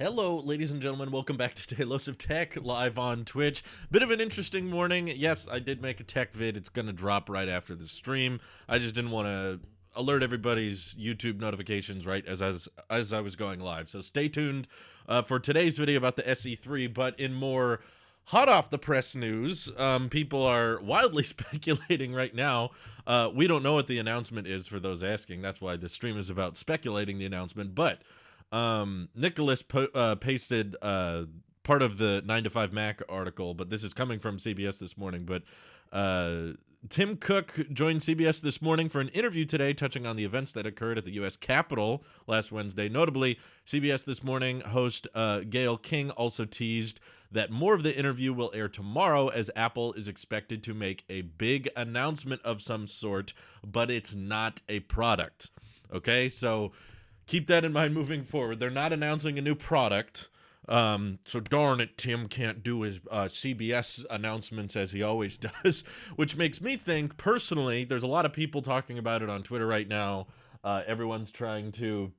Hello, ladies and gentlemen. Welcome back to Talos of Tech live on Twitch. Bit of an interesting morning. Yes, I did make a tech vid. It's going to drop right after the stream. I just didn't want to alert everybody's YouTube notifications right as I was going live. So stay tuned for today's video about the SE3. But in more hot off the press news, people are wildly speculating right now. We don't know what the announcement is for those asking. That's why the stream is about speculating the announcement. But Nicholas pasted part of the 9 to 5 Mac article, but this is coming from CBS this morning. But Tim Cook joined CBS this morning for an interview today touching on the events that occurred at the U.S. Capitol last Wednesday. Notably, CBS This Morning host Gayle King also teased that more of the interview will air tomorrow, as Apple is expected to make a big announcement of some sort, but it's not a product. Okay, so keep that in mind moving forward. They're not announcing a new product. So darn it, Tim can't do his CBS announcements as he always does, which makes me think, personally, there's a lot of people talking about it on Twitter right now. Everyone's trying to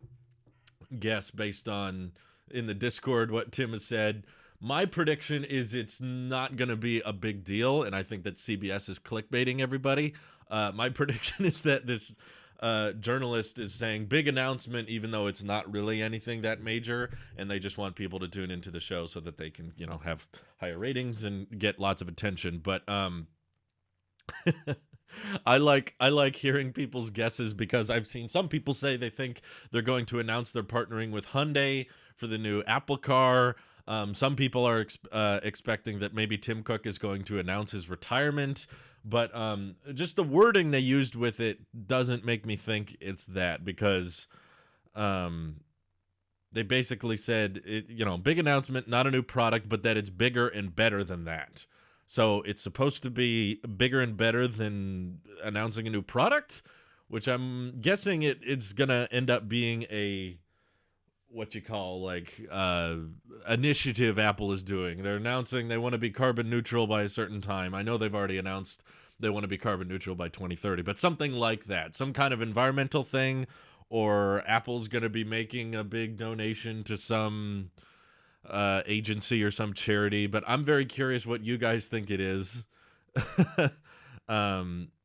guess based on, in the Discord, what Tim has said. My prediction is it's not going to be a big deal, and I think that CBS is clickbaiting everybody. My prediction is that this journalist is saying big announcement, even though it's not really anything that major, and they just want people to tune into the show so that they can, have higher ratings and get lots of attention. But I like hearing people's guesses, because I've seen some people say they think they're going to announce they're partnering with Hyundai for the new Apple car. Some people are expecting that maybe Tim Cook is going to announce his retirement. But just the wording they used with it doesn't make me think it's that, because they basically said, big announcement, not a new product, but that it's bigger and better than that. So it's supposed to be bigger and better than announcing a new product, which I'm guessing it's going to end up being a initiative Apple is doing. They're announcing they want to be carbon neutral by a certain time. I know they've already announced they want to be carbon neutral by 2030, but something like that, some kind of environmental thing, or Apple's going to be making a big donation to some agency or some charity. But I'm very curious what you guys think it is.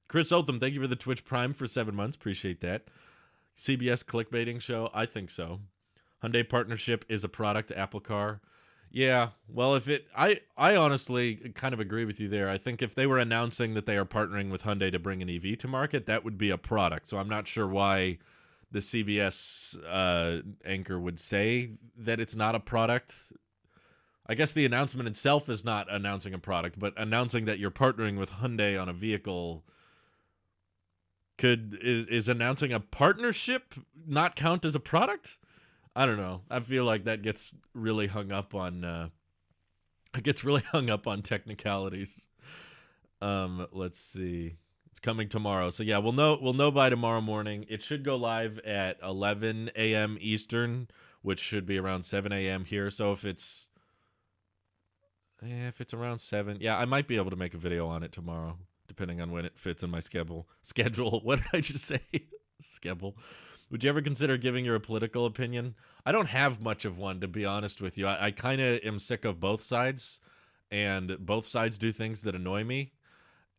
Chris Otham, thank you for the Twitch Prime for 7 months. Appreciate that. CBS clickbaiting show? I think so. Hyundai partnership is a product, Apple car. Yeah, well, I honestly kind of agree with you there. I think if they were announcing that they are partnering with Hyundai to bring an EV to market, that would be a product. So I'm not sure why the CBS anchor would say that it's not a product. I guess the announcement itself is not announcing a product, but announcing that you're partnering with Hyundai on a vehicle is announcing a partnership not count as a product? I don't know. I feel like that gets really hung up on technicalities. Let's see. It's coming tomorrow. So yeah, we'll know by tomorrow morning. It should go live at 11 a.m. Eastern, which should be around 7 a.m. here. So if it's around 7, yeah, I might be able to make a video on it tomorrow, depending on when it fits in my schedule. What did I just say? Schedule. Would you ever consider giving your political opinion? I don't have much of one, to be honest with you. I kind of am sick of both sides, and both sides do things that annoy me,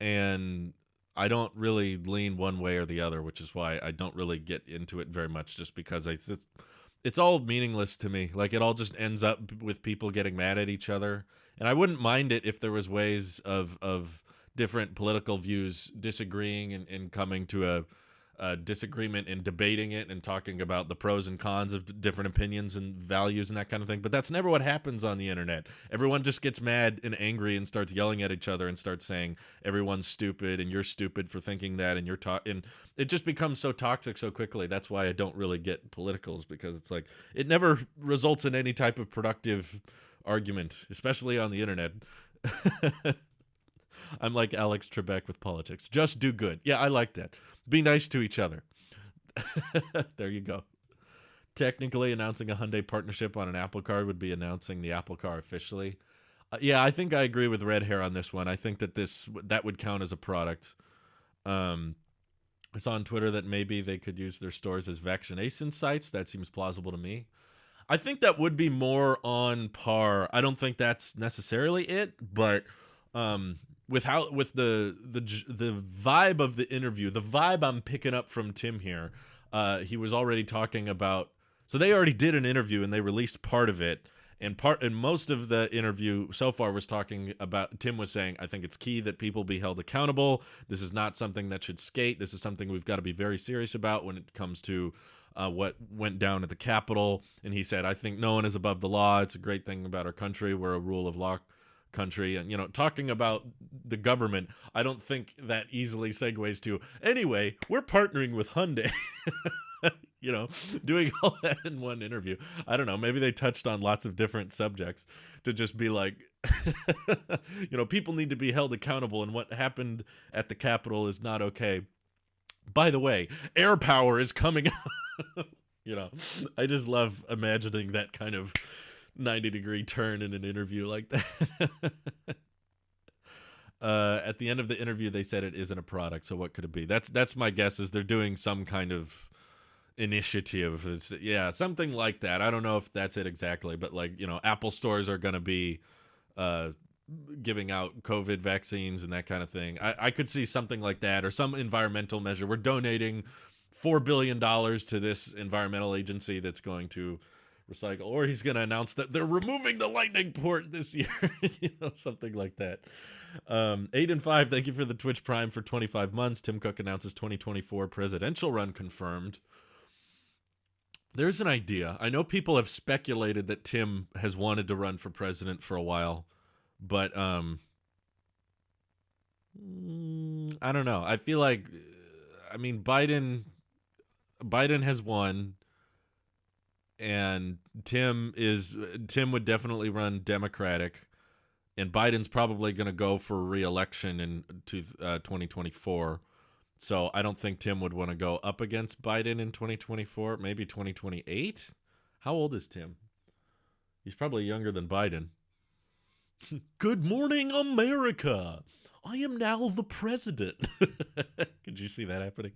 and I don't really lean one way or the other, which is why I don't really get into it very much, just because it's all meaningless to me. Like, it all just ends up with people getting mad at each other, and I wouldn't mind it if there was ways of different political views disagreeing and coming to a disagreement and debating it and talking about the pros and cons of different opinions and values and that kind of thing. But that's never what happens on the internet. Everyone just gets mad and angry and starts yelling at each other and starts saying everyone's stupid and you're stupid for thinking that, and and it just becomes so toxic so quickly. That's why I don't really get politicals, because it's like it never results in any type of productive argument, especially on the internet. I'm like Alex Trebek with politics. Just do good. Yeah, I like that. Be nice to each other. There you go. Technically, announcing a Hyundai partnership on an Apple car would be announcing the Apple car officially. Yeah, I think I agree with Red Hair on this one. I think that would count as a product. I saw on Twitter that maybe they could use their stores as vaccination sites. That seems plausible to me. I think that would be more on par. I don't think that's necessarily it, but um with the vibe of the interview, the vibe I'm picking up from Tim here, he was already talking about, so they already did an interview and they released part of it, and most of the interview so far was talking about, Tim was saying, I think it's key that people be held accountable. This is not something that should skate. This is something we've got to be very serious about when it comes to what went down at the Capitol. And he said, I think no one is above the law. It's a great thing about our country. We're a rule of law country. And, talking about the government, I don't think that easily segues to, anyway, we're partnering with Hyundai. Doing all that in one interview. I don't know. Maybe they touched on lots of different subjects to just be like, people need to be held accountable, and what happened at the Capitol is not okay. By the way, air power is coming out. I just love imagining that kind of 90-degree turn in an interview like that. At the end of the interview, they said it isn't a product. So what could it be? That's my guess, is they're doing some kind of initiative. Something like that. I don't know if that's it exactly, but Apple stores are going to be giving out COVID vaccines and that kind of thing. I could see something like that, or some environmental measure. We're donating $4 billion to this environmental agency that's going to recycle, or he's going to announce that they're removing the lightning port this year. Something like that. 8 and 5, thank you for the Twitch Prime for 25 months. Tim Cook announces 2024 presidential run confirmed. There's an idea. I know people have speculated that Tim has wanted to run for president for a while, but I don't know. I feel like, Biden has won, and Tim would definitely run Democratic, and Biden's probably going to go for re-election in 2024. So I don't think Tim would want to go up against Biden in 2024, maybe 2028. How old is Tim? He's probably younger than Biden. Good morning, America. I am now the president. Could you see that happening?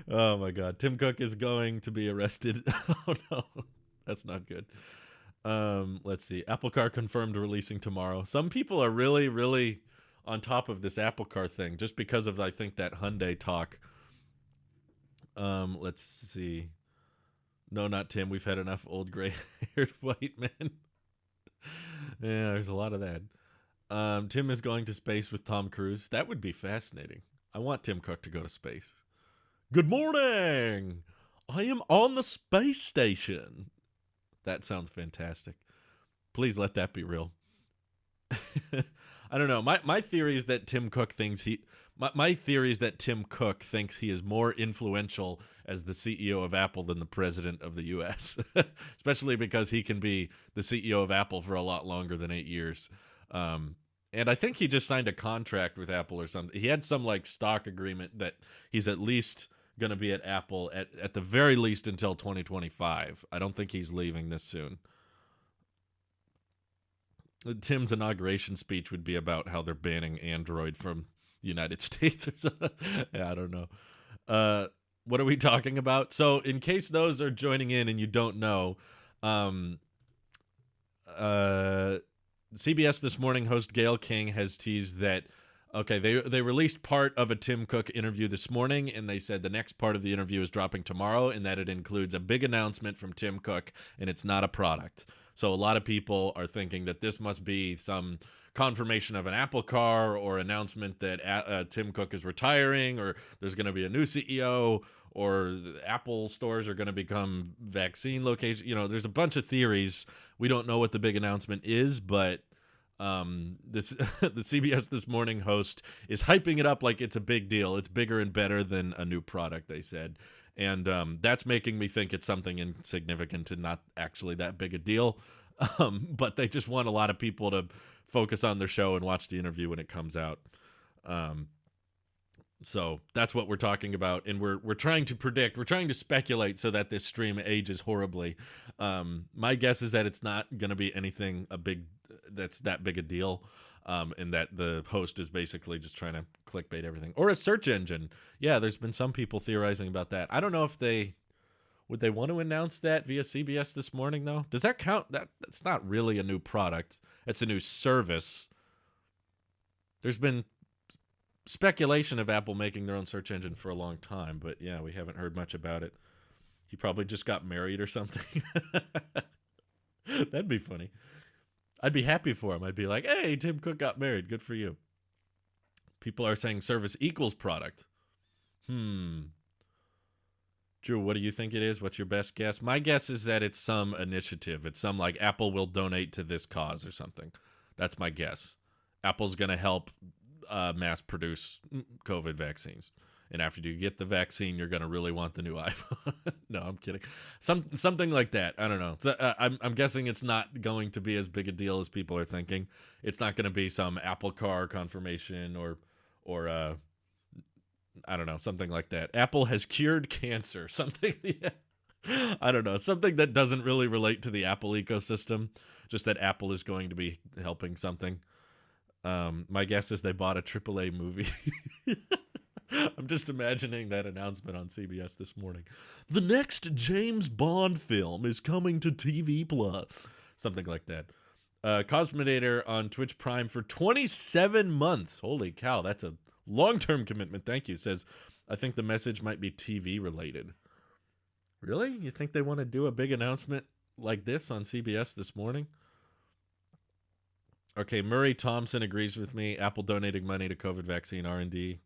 Oh my God. Tim Cook is going to be arrested. Oh no, that's not good. Let's see. Apple Car confirmed releasing tomorrow. Some people are really, really on top of this Apple Car thing, just because of, I think, that Hyundai talk. Let's see. No, not Tim. We've had enough old gray-haired white men. Yeah, there's a lot of that. Tim is going to space with Tom Cruise. That would be fascinating. I want Tim Cook to go to space. Good morning. I am on the space station. That sounds fantastic. Please let that be real. I don't know. My theory is that Tim Cook thinks my theory is that Tim Cook thinks he is more influential as the CEO of Apple than the president of the U.S., especially because he can be the CEO of Apple for a lot longer than 8 years. And I think he just signed a contract with Apple or something. He had some stock agreement that he's at least going to be at Apple at the very least until 2025. I don't think he's leaving this soon. Tim's inauguration speech would be about how they're banning Android from the United States or something. Yeah, I don't know. What are we talking about? So in case those are joining in and you don't know, CBS This Morning host Gayle King has teased that, okay, they released part of a Tim Cook interview this morning, and they said the next part of the interview is dropping tomorrow, and that it includes a big announcement from Tim Cook, and it's not a product. So a lot of people are thinking that this must be some confirmation of an Apple Car, or announcement that Tim Cook is retiring, or there's going to be a new CEO, or the Apple stores are going to become vaccine locations. There's a bunch of theories. We don't know what the big announcement is, but the CBS This Morning host is hyping it up like it's a big deal. It's bigger and better than a new product, they said. And that's making me think it's something insignificant and not actually that big a deal. But they just want a lot of people to focus on their show and watch the interview when it comes out. So that's what we're talking about. And we're trying to predict, we're trying to speculate so that this stream ages horribly. My guess is that it's not going to be anything that's that big a deal. And that the host is basically just trying to clickbait everything. Or a search engine. Yeah, there's been some people theorizing about that. I don't know if Would they want to announce that via CBS this morning, though? Does that count? That's not really a new product. It's a new service. There's been speculation of Apple making their own search engine for a long time, but yeah, we haven't heard much about it. He probably just got married or something. That'd be funny. I'd be happy for him. I'd be like, hey, Tim Cook got married. Good for you. People are saying service equals product. Drew, what do you think it is? What's your best guess? My guess is that it's some initiative. It's some like Apple will donate to this cause or something. That's my guess. Apple's going to help mass produce COVID vaccines. And after you get the vaccine, you're going to really want the new iPhone. No, I'm kidding. Something like that. I don't know. So, I'm guessing it's not going to be as big a deal as people are thinking. It's not going to be some Apple Car confirmation or I don't know, something like that. Apple has cured cancer. Something. Yeah. I don't know. Something that doesn't really relate to the Apple ecosystem. Just that Apple is going to be helping something. My guess is they bought a AAA movie. I'm just imagining that announcement on CBS this morning. The next James Bond film is coming to TV Plus. Something like that. Cosmodator on Twitch Prime for 27 months. Holy cow, that's a long-term commitment. Thank you. Says, I think the message might be TV related. Really? You think they want to do a big announcement like this on CBS this morning? Okay, Murray Thompson agrees with me. Apple donating money to COVID vaccine R&D.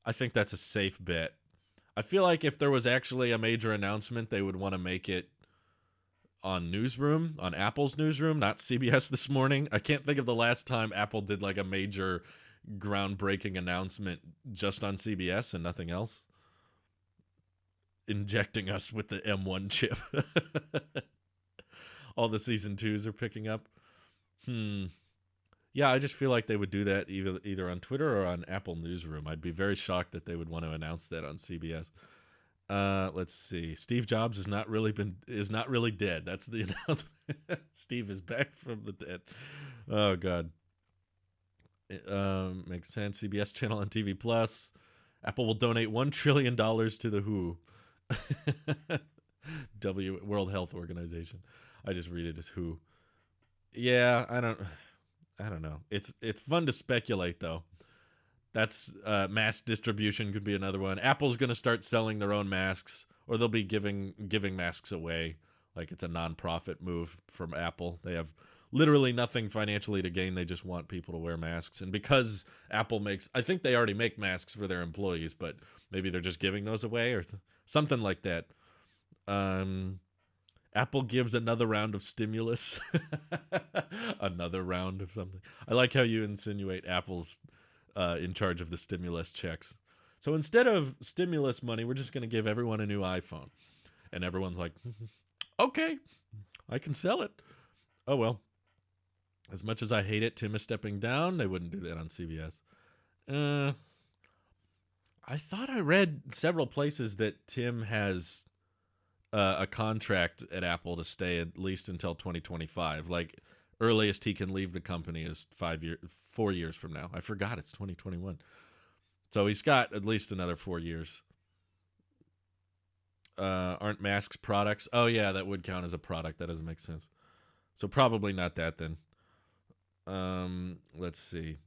I think that's a safe bet. I feel like if there was actually a major announcement, they would want to make it on Newsroom, on Apple's Newsroom, not CBS this morning. I can't think of the last time Apple did like a major groundbreaking announcement just on CBS and nothing else. Injecting us with the M1 chip. All the season 2s are picking up. Yeah, I just feel like they would do that either on Twitter or on Apple Newsroom. I'd be very shocked that they would want to announce that on CBS. Let's see. Steve Jobs is not really dead. That's the announcement. Steve is back from the dead. Oh God. Makes sense. CBS channel on TV Plus. Apple will donate $1 trillion to the WHO. World Health Organization. I just read it as WHO. Yeah, I don't know. It's fun to speculate though. That's mass distribution could be another one. Apple's going to start selling their own masks, or they'll be giving masks away. Like it's a non-profit move from Apple. They have literally nothing financially to gain. They just want people to wear masks. And because Apple I think they already make masks for their employees, but maybe they're just giving those away or something like that. Apple gives another round of stimulus. Another round of something. I like how you insinuate Apple's in charge of the stimulus checks. So instead of stimulus money, we're just going to give everyone a new iPhone. And everyone's like, okay, I can sell it. Oh, well. As much as I hate it, Tim is stepping down. They wouldn't do that on CBS. I thought I read several places that Tim has a contract at Apple to stay at least until 2025. Like earliest he can leave the company is 4 years from now. I forgot it's 2021. So he's got at least another 4 years. Aren't masks products? Oh yeah, that would count as a product. That doesn't make sense. So probably not that then. Let's see.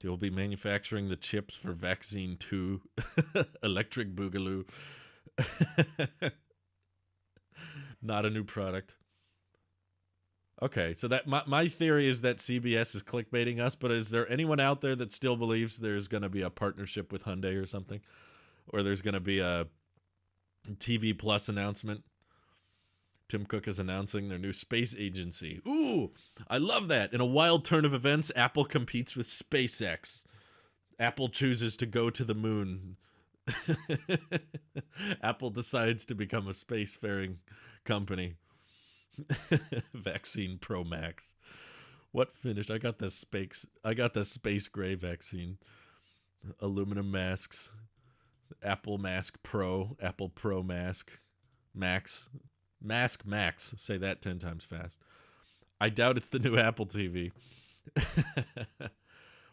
They'll be manufacturing the chips for Vaccine 2. Electric Boogaloo. Not a new product. Okay, so that my theory is that CBS is clickbaiting us, but is there anyone out there that still believes there's going to be a partnership with Hyundai or something? Or there's going to be a TV Plus announcement? Tim Cook is announcing their new space agency. Ooh, I love that. In a wild turn of events, Apple competes with SpaceX. Apple chooses to go to the moon. Apple decides to become a spacefaring company. Vaccine Pro Max. What finish? I got the space gray vaccine. Aluminum masks. Apple Mask Pro. Apple Pro Mask. Max. Mask Max. Say that 10 times fast. I doubt it's the new Apple TV.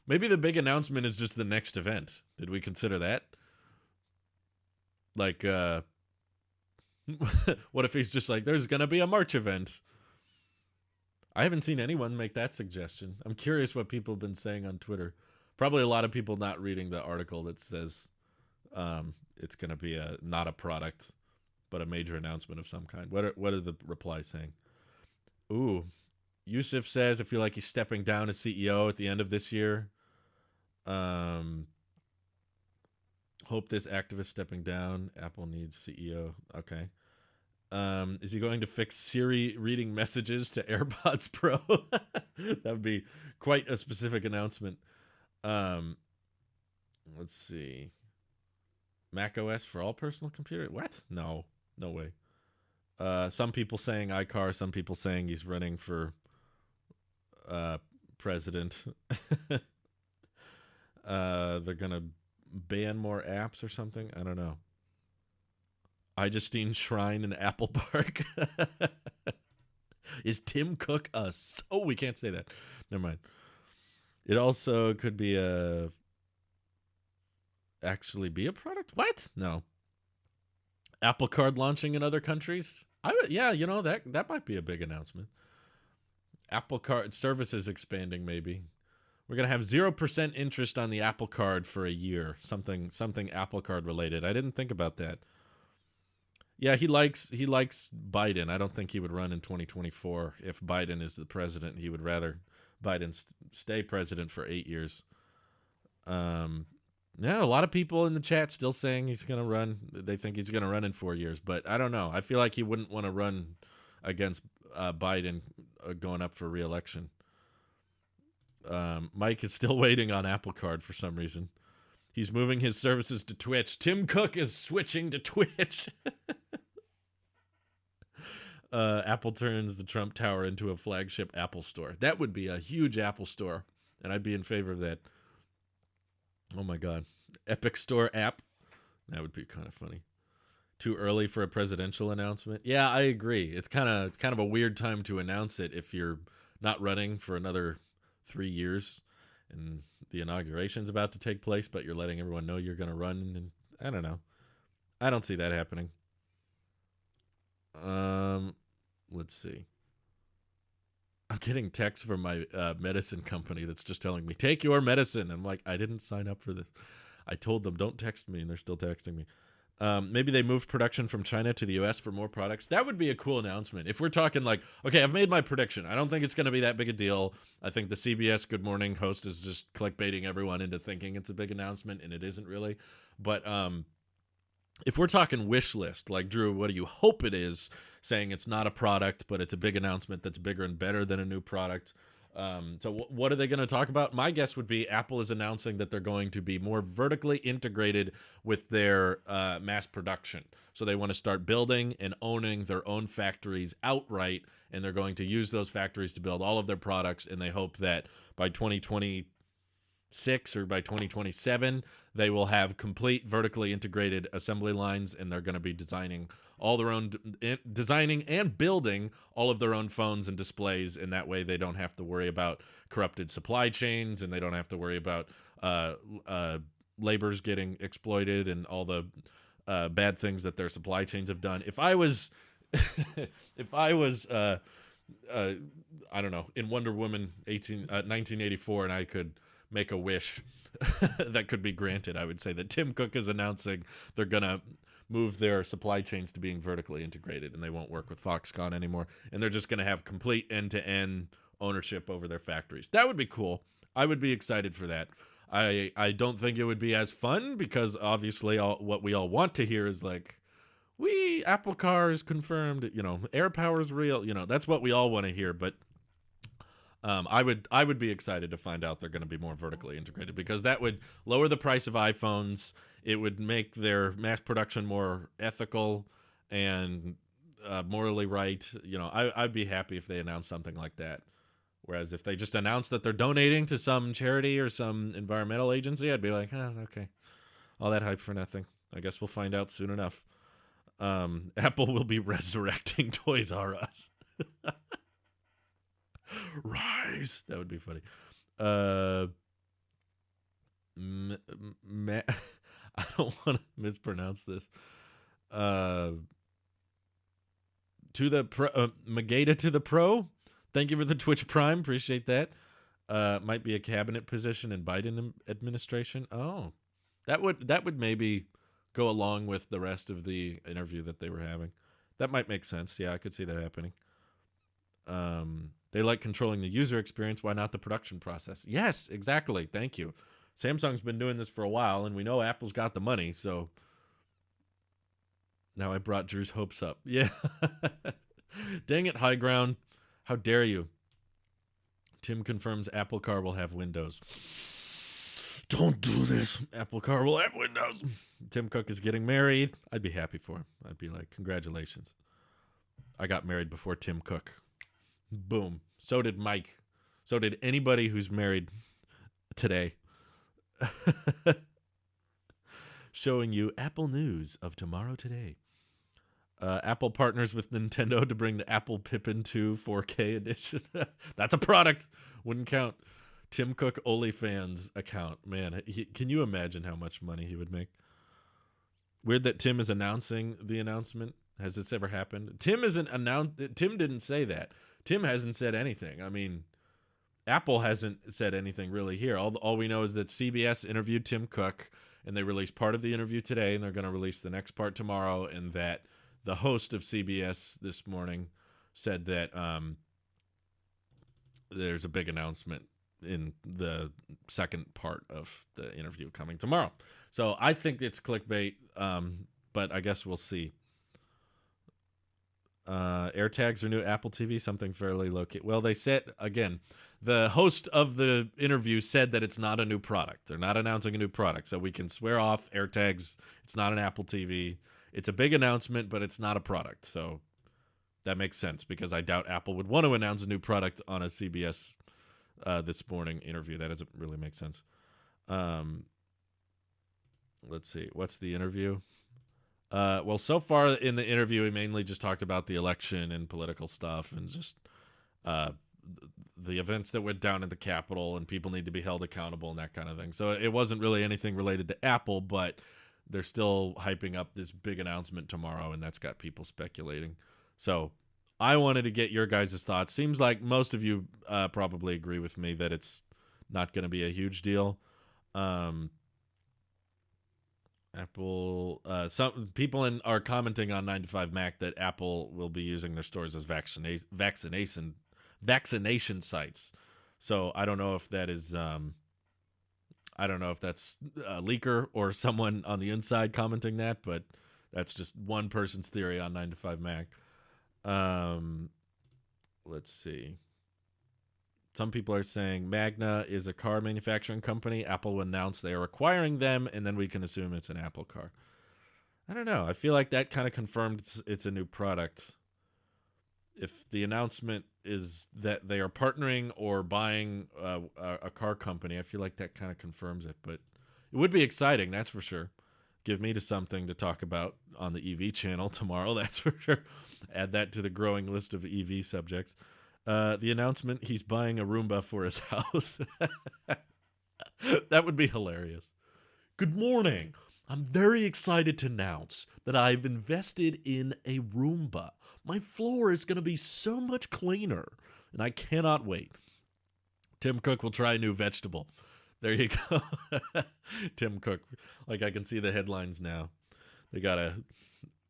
Maybe the big announcement is just the next event. Did we consider that? Like, What if he's just like, there's gonna be a March event? I haven't seen anyone make that suggestion. I'm curious what people have been saying on Twitter. Probably a lot of people not reading the article that says it's going to be a not a product, but a major announcement of some kind. What are the replies saying? Ooh, Yusuf says I feel like he's stepping down as CEO at the end of this year. Um, hope this activist stepping down. Apple needs CEO. Okay. Is he going to fix Siri reading messages to AirPods Pro? That would be quite a specific announcement. Um, let's see. Mac OS for all personal computer? What? No, no way. Some people saying iCar, some people saying he's running for uh, president. They're gonna ban more apps or something. I don't know. Justine Shrine in Apple Park. Is Tim Cook a? Oh, we can't say that. Never mind. It also could be a. Actually, be a product. What? No. Apple Card launching in other countries. Yeah, that might be a big announcement. Apple Card services expanding. Maybe we're gonna have 0% interest on the Apple Card for a year. Something Apple Card related. I didn't think about that. Yeah, he likes Biden. I don't think he would run in 2024 if Biden is the president. He would rather Biden stay president for 8 years. Yeah, a lot of people in the chat still saying he's going to run. They think he's going to run in 4 years, but I don't know. I feel like he wouldn't want to run against Biden going up for re-election. Mike is still waiting on Apple Card for some reason. He's moving his services to Twitch. Tim Cook is switching to Twitch. Apple turns the Trump Tower into a flagship Apple store. That would be a huge Apple store, and I'd be in favor of that. Oh my God. Epic Store app. That would be kind of funny. Too early for a presidential announcement. Yeah, I agree. It's kind of a weird time to announce it if you're not running for another 3 years and the inauguration's about to take place, but you're letting everyone know you're going to run. And I don't know. I don't see that happening. Let's see. I'm getting texts from my medicine company that's just telling me, take your medicine. I'm like, I didn't sign up for this. I told them, don't text me, and they're still texting me. Maybe they moved production from China to the U.S. for more products. That would be a cool announcement. If we're talking like, okay, I've made my prediction. I don't think it's going to be that big a deal. I think the CBS Good Morning host is just clickbaiting everyone into thinking it's a big announcement, and it isn't really. But if we're talking wish list, like Drew, what do you hope it is? Saying it's not a product, but it's a big announcement that's bigger and better than a new product. So what are they going to talk about? My guess would be Apple is announcing that they're going to be more vertically integrated with their mass production. So they want to start building and owning their own factories outright, and they're going to use those factories to build all of their products, and they hope that by 2026 or by 2027 they will have complete vertically integrated assembly lines, and they're going to be designing and building all of their own phones and displays, and that way they don't have to worry about corrupted supply chains, and they don't have to worry about laborers getting exploited and all the bad things that their supply chains have done. If I was I don't know, in Wonder Woman 1984, and I could make a wish that could be granted, I would say that Tim Cook is announcing they're going to move their supply chains to being vertically integrated, and they won't work with Foxconn anymore, and they're just going to have complete end-to-end ownership over their factories. That would be cool. I would be excited for that. I don't think it would be as fun, because obviously what we all want to hear is like, Apple Car is confirmed, AirPower is real, that's what we all want to hear. But I would be excited to find out they're going to be more vertically integrated, because that would lower the price of iPhones. It would make their mass production more ethical and morally right. I'd be happy if they announced something like that. Whereas if they just announced that they're donating to some charity or some environmental agency, I'd be like, okay, all that hype for nothing. I guess we'll find out soon enough. Apple will be resurrecting Toys R Us. Rise. That would be funny. I don't want to mispronounce this. To the Mageda to the Pro. Thank you for the Twitch Prime. Appreciate that. Might be a cabinet position in Biden administration. Oh, that would maybe go along with the rest of the interview that they were having. That might make sense. Yeah, I could see that happening. They like controlling the user experience. Why not the production process? Yes, exactly. Thank you. Samsung's been doing this for a while, and we know Apple's got the money, so now I brought Drew's hopes up. Yeah. Dang it, High Ground. How dare you? Tim confirms Apple Car will have Windows. Don't do this. Apple Car will have Windows. Tim Cook is getting married. I'd be happy for him. I'd be like, congratulations. I got married before Tim Cook. Boom. So did Mike. So did anybody who's married today. Showing you Apple news of tomorrow today. Apple partners with Nintendo to bring the Apple Pippin 2 4K edition. That's a product. Wouldn't count. Tim Cook OnlyFans account. Man, can you imagine how much money he would make? Weird that Tim is announcing the announcement. Has this ever happened? Tim didn't say that. Tim hasn't said anything. I mean, Apple hasn't said anything really here. All we know is that CBS interviewed Tim Cook, and they released part of the interview today, and they're going to release the next part tomorrow, and that the host of CBS this morning said that there's a big announcement in the second part of the interview coming tomorrow. So I think it's clickbait, but I guess we'll see. AirTags are new Apple TV, something fairly low key. Well, they said, again, the host of the interview said that it's not a new product. They're not announcing a new product. So we can swear off AirTags. It's not an Apple TV. It's a big announcement, but it's not a product. So that makes sense because I doubt Apple would want to announce a new product on a CBS this morning interview. That doesn't really make sense. Let's see. What's the interview? Well, so far in the interview, we mainly just talked about the election and political stuff and just the events that went down at the Capitol and people need to be held accountable and that kind of thing. So it wasn't really anything related to Apple, but they're still hyping up this big announcement tomorrow, and that's got people speculating. So I wanted to get your guys' thoughts. Seems like most of you probably agree with me that it's not going to be a huge deal. Apple, some people are commenting on 9to5Mac that Apple will be using their stores as vaccination sites. So I don't know if that is, I don't know if that's a leaker or someone on the inside commenting that, but that's just one person's theory on 9to5Mac. Let's see. Some people are saying Magna is a car manufacturing company. Apple will announce they are acquiring them, and then we can assume it's an Apple car. I don't know. I feel like that kind of confirmed it's a new product. If the announcement is that they are partnering or buying a car company, I feel like that kind of confirms it. But it would be exciting, that's for sure. Give me to something to talk about on the EV channel tomorrow, that's for sure. Add that to the growing list of EV subjects. The announcement, he's buying a Roomba for his house. That would be hilarious. Good morning. I'm very excited to announce that I've invested in a Roomba. My floor is going to be so much cleaner, and I cannot wait. Tim Cook will try a new vegetable. There you go. Tim Cook. Like, I can see the headlines now. They got a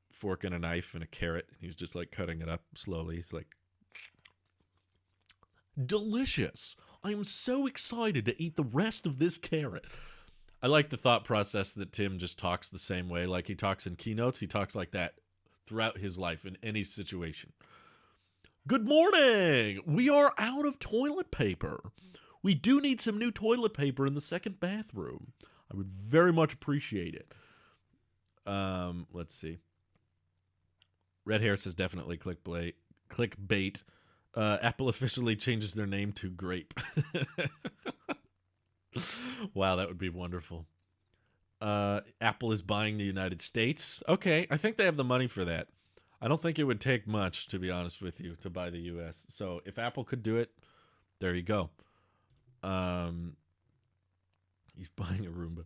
fork and a knife and a carrot. He's just, like, cutting it up slowly. He's like, delicious. I am so excited to eat the rest of this carrot. I like the thought process that Tim just talks the same way. Like he talks in keynotes, he talks like that throughout his life in any situation. Good morning. We are out of toilet paper. We do need some new toilet paper in the second bathroom. I would very much appreciate it. Let's see. Red Hair says definitely clickbait. Apple officially changes their name to Grape. Wow, that would be wonderful. Apple is buying the United States. Okay, I think they have the money for that. I don't think it would take much, to be honest with you, to buy the U.S. So if Apple could do it, there you go. He's buying a Roomba.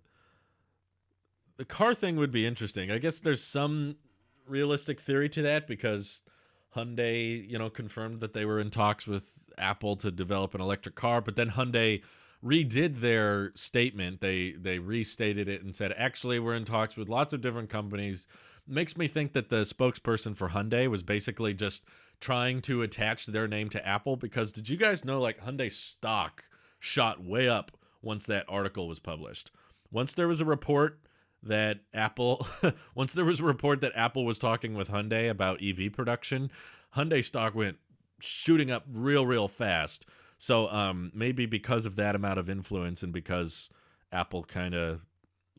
The car thing would be interesting. I guess there's some realistic theory to that because Hyundai, confirmed that they were in talks with Apple to develop an electric car, but then Hyundai redid their statement. They restated it and said, actually, we're in talks with lots of different companies. Makes me think that the spokesperson for Hyundai was basically just trying to attach their name to Apple, because did you guys know, like, Hyundai stock shot way up once that article was published? Once there was a report that Apple was talking with Hyundai about EV production, Hyundai stock went shooting up real fast. So maybe because of that amount of influence, and because Apple kind of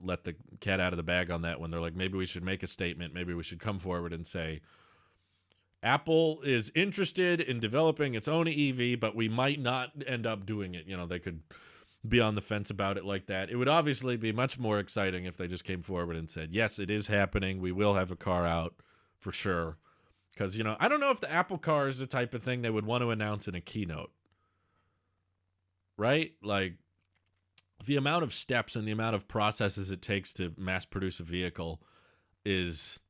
let the cat out of the bag on that one, they're like, maybe we should make a statement. Maybe we should come forward and say, Apple is interested in developing its own EV, but we might not end up doing it. They could be on the fence about it like that. It would obviously be much more exciting if they just came forward and said, yes, it is happening. We will have a car out for sure. Because, I don't know if the Apple car is the type of thing they would want to announce in a keynote. Right? Like, the amount of steps and the amount of processes it takes to mass produce a vehicle is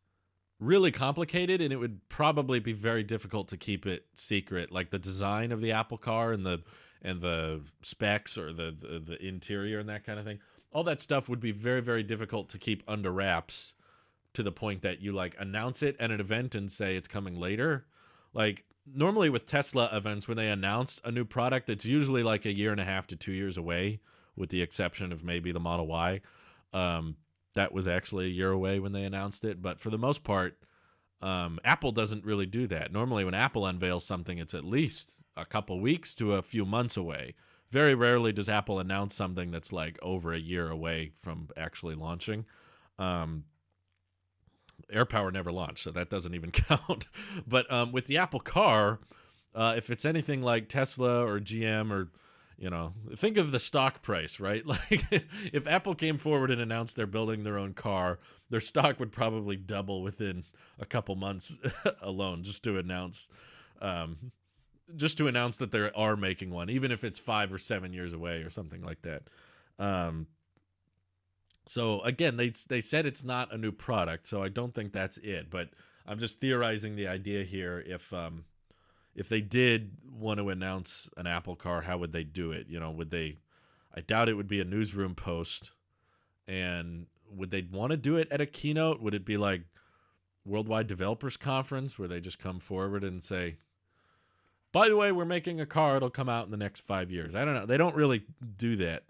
really complicated, and it would probably be very difficult to keep it secret. Like, the design of the Apple car and the specs, or the interior and that kind of thing, all that stuff would be very, very difficult to keep under wraps, to the point that you like announce it at an event and say it's coming later. Like, normally with Tesla events, when they announce a new product, it's usually like 1.5 to 2 years away, with the exception of maybe the Model Y. That was actually 1 year away when they announced it. But for the most part, Apple doesn't really do that. Normally when Apple unveils something, it's at least a couple weeks to a few months away. Very rarely does Apple announce something that's like over 1 year away from actually launching. AirPower never launched, so that doesn't even count. But with the Apple car, if it's anything like Tesla or GM, or think of the stock price, right? Like, if Apple came forward and announced they're building their own car, their stock would probably double within a couple months alone, just to announce that they are making one, even if it's 5 or 7 years away or something like that. So again, they said it's not a new product, so I don't think that's it. But I'm just theorizing the idea here. If they did want to announce an Apple car, how would they do it? Would they? I doubt it would be a newsroom post. And would they want to do it at a keynote? Would it be like Worldwide Developers Conference, where they just come forward and say, by the way, we're making a car, it'll come out in the next 5 years? I don't know. They don't really do that.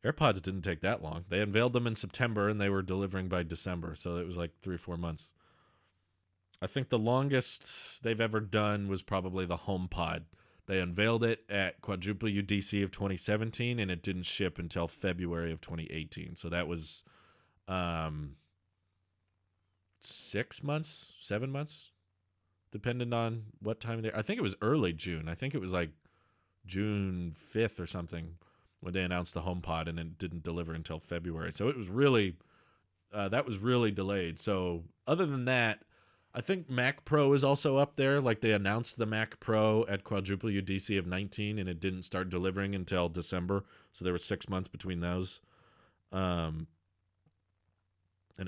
AirPods didn't take that long. They unveiled them in September, and they were delivering by December. So it was like 3 or 4 months. I think the longest they've ever done was probably the HomePod. They unveiled it at Quadruple UDC of 2017, and it didn't ship until February of 2018. So that was 6 months, 7 months, depending on what time I think it was early June. I think it was like June 5th or something when they announced the HomePod, and it didn't deliver until February. So it was really, that was really delayed. So other than that, I think Mac Pro is also up there. Like, they announced the Mac Pro at Quadruple UDC of 19, and it didn't start delivering until December. So there were 6 months between those. An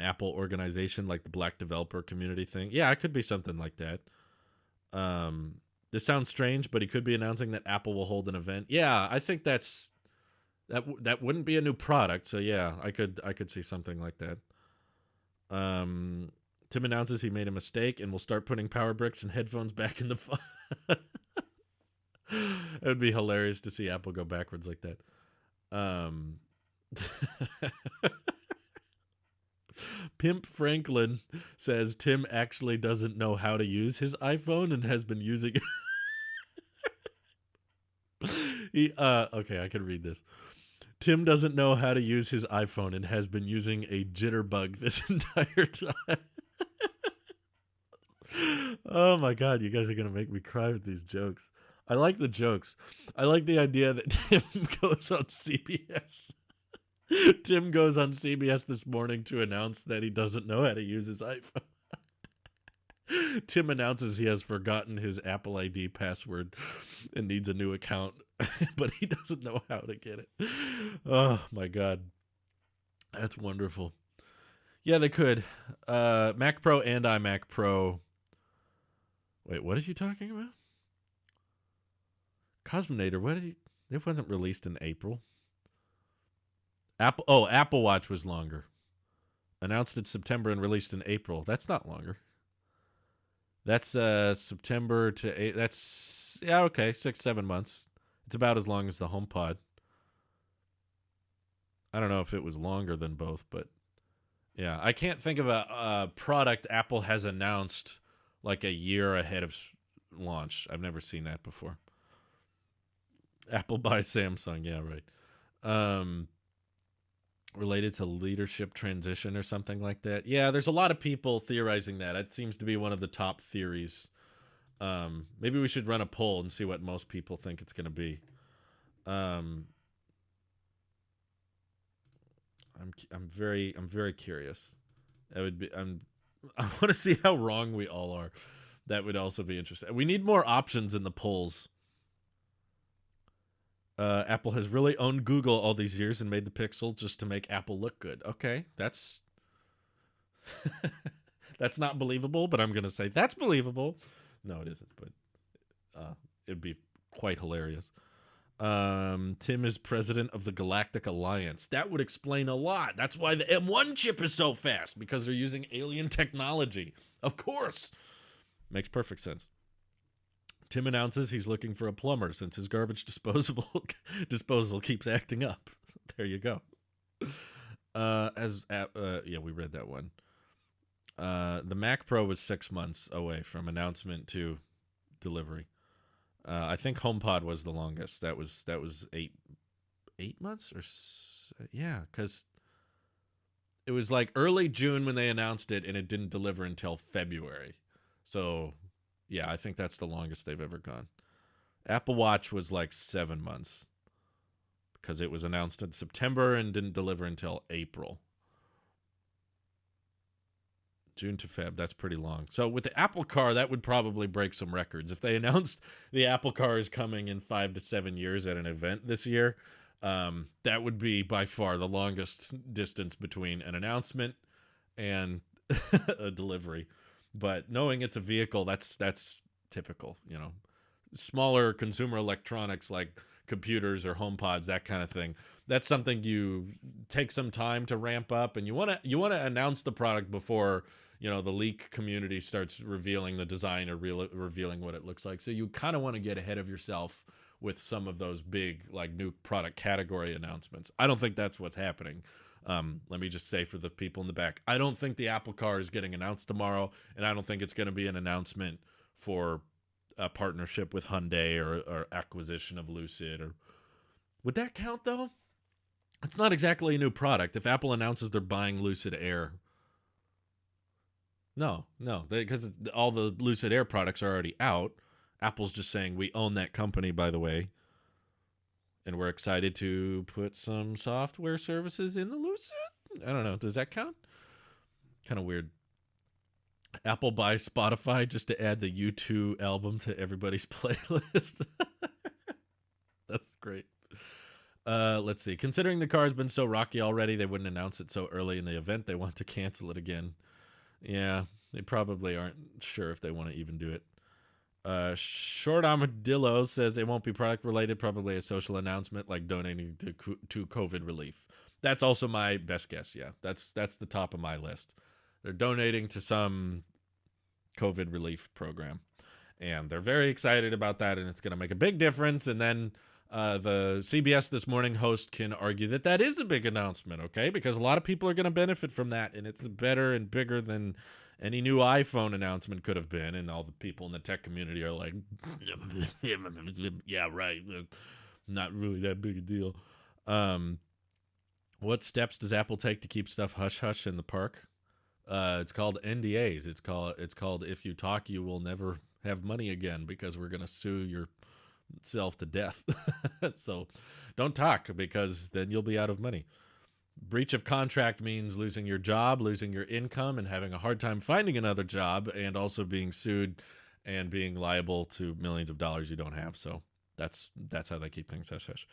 Apple organization, like the Black Developer Community thing. Yeah, it could be something like that. This sounds strange, but he could be announcing that Apple will hold an event. Yeah, I think that wouldn't be a new product. So yeah, I could see something like that. Tim announces he made a mistake and will start putting power bricks and headphones back in the phone. It would be hilarious to see Apple go backwards like that. Pimp Franklin says Tim actually doesn't know how to use his iPhone and has been using it. Okay, I can read this. Tim doesn't know how to use his iPhone and has been using a jitterbug this entire time. Oh my God, you guys are going to make me cry with these jokes. I like the jokes. I like the idea that Tim goes on CBS. Tim goes on CBS this morning to announce that he doesn't know how to use his iPhone. Tim announces he has forgotten his Apple ID password and needs a new account, but he doesn't know how to get it. Oh my God. That's wonderful. Yeah, they could. Mac Pro and iMac Pro Wait, what are you talking about? Cosmonator, what did he? It wasn't released in April. Apple Watch was longer. Announced in September and released in April. That's not longer. That's September to eight. That's yeah, okay, 6-7 months. It's about as long as the HomePod. I don't know if it was longer than both, but yeah, I can't think of a product Apple has announced like a year ahead of launch. I've never seen that before. Apple buys Samsung. Yeah, right. Um, Related to leadership transition or something like that. Yeah, there's a lot of people theorizing that. It seems to be one of the top theories. Maybe we should run a poll and see what most people think it's going to be. Um, I'm very curious. I would be I want to see how wrong we all are. That would also be interesting. We need more options in the polls. Apple has really owned Google all these years and made the Pixel just to make Apple look good. Okay, that's that's not believable, but I'm gonna say that's believable. No, it isn't, but it'd be quite hilarious. Tim is president of the Galactic Alliance. That would explain a lot. That's why the M1 chip is so fast, because they're using alien technology. Of course. Makes perfect sense. Tim announces he's looking for a plumber since his garbage disposal keeps acting up. There you go. Yeah, we read that one. The Mac Pro was 6 months away from announcement to delivery. I think HomePod was the longest. That was 8 months yeah, because it was like early June when they announced it, and it didn't deliver until February. So yeah, I think that's the longest they've ever gone. Apple Watch was like 7 months because it was announced in September and didn't deliver until April. June to Feb, that's pretty long. So with the Apple Car, that would probably break some records. If they announced the Apple Car is coming in 5 to 7 years at an event this year, that would be by far the longest distance between an announcement and a delivery. But knowing it's a vehicle, that's typical, you know. Smaller consumer electronics like computers or HomePods, that kind of thing. That's something you take some time to ramp up, and you want to announce the product before, you know, the leak community starts revealing the design or revealing what it looks like. So you kind of want to get ahead of yourself with some of those big like new product category announcements. I don't think that's what's happening. Let me just say for the people in the back, I don't think the Apple Car is getting announced tomorrow, and I don't think it's going to be an announcement for a partnership with Hyundai or acquisition of Lucid. Or would that count though? It's not exactly a new product. If Apple announces they're buying Lucid Air, no, because all the Lucid Air products are already out. Apple's just saying we own that company, by the way, and we're excited to put some software services in the Lucid. I don't know. Does that count? Kind of weird. Apple buys Spotify just to add the U2 album to everybody's playlist. That's great. Let's see. Considering the car has been so rocky already, they wouldn't announce it so early in the event. They want to cancel it again. Yeah, they probably aren't sure if they want to even do it. Short Armadillo says it won't be product related, probably a social announcement like donating to COVID relief. That's also my best guess. Yeah, that's the top of my list. They're donating to some COVID relief program, and they're very excited about that, and it's going to make a big difference. And then the CBS This Morning host can argue that that is a big announcement, okay? Because a lot of people are going to benefit from that, and it's better and bigger than any new iPhone announcement could have been. And all the people in the tech community are like, yeah, right. Not really that big a deal. What steps does Apple take to keep stuff hush-hush in the park? It's called NDAs. It's called if you talk, you will never have money again because we're going to sue yourself to death. So don't talk because then you'll be out of money. Breach of contract means losing your job, losing your income, and having a hard time finding another job, and also being sued and being liable to millions of dollars you don't have. So that's how they keep things hush hush.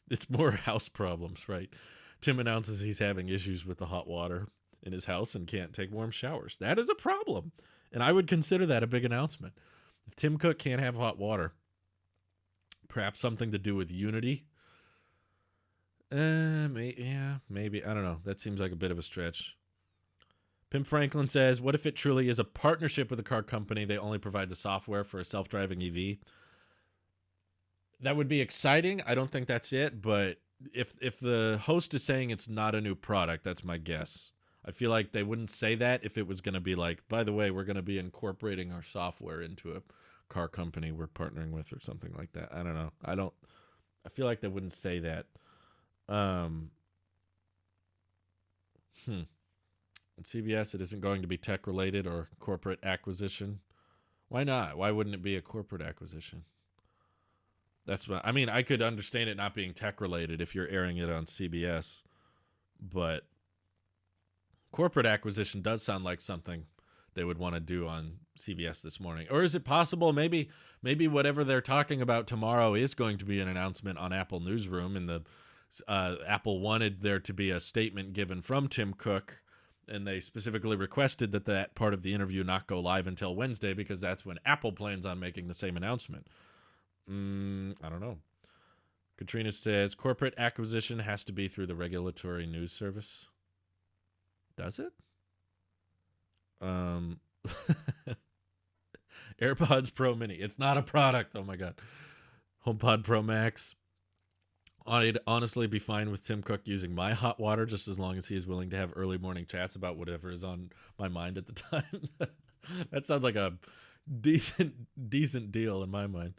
It's more house problems, right? Tim announces he's having issues with the hot water. in his house and can't take warm showers. That is a problem. And I would consider that a big announcement. If Tim Cook can't have hot water, perhaps something to do with Unity. Maybe. I don't know. That seems like a bit of a stretch. Pim Franklin says, what if it truly is a partnership with a car company? They only provide the software for a self-driving EV. That would be exciting. I don't think that's it, but if the host is saying it's not a new product, that's my guess. I feel like they wouldn't say that if it was going to be like, by the way, we're going to be incorporating our software into a car company we're partnering with or something like that. I don't know. I feel like they wouldn't say that. At CBS, it isn't going to be tech related or corporate acquisition. Why not? Why wouldn't it be a corporate acquisition? That's what I mean. I could understand it not being tech related if you're airing it on CBS, but corporate acquisition does sound like something they would want to do on CBS this morning. Or is it possible maybe whatever they're talking about tomorrow is going to be an announcement on Apple Newsroom, and the Apple wanted there to be a statement given from Tim Cook, and they specifically requested that part of the interview not go live until Wednesday because that's when Apple plans on making the same announcement. I don't know. Katrina says corporate acquisition has to be through the regulatory news service. Does it? AirPods Pro Mini. It's not a product. Oh my God. HomePod Pro Max. I'd honestly be fine with Tim Cook using my hot water just as long as he is willing to have early morning chats about whatever is on my mind at the time. That sounds like a decent deal in my mind.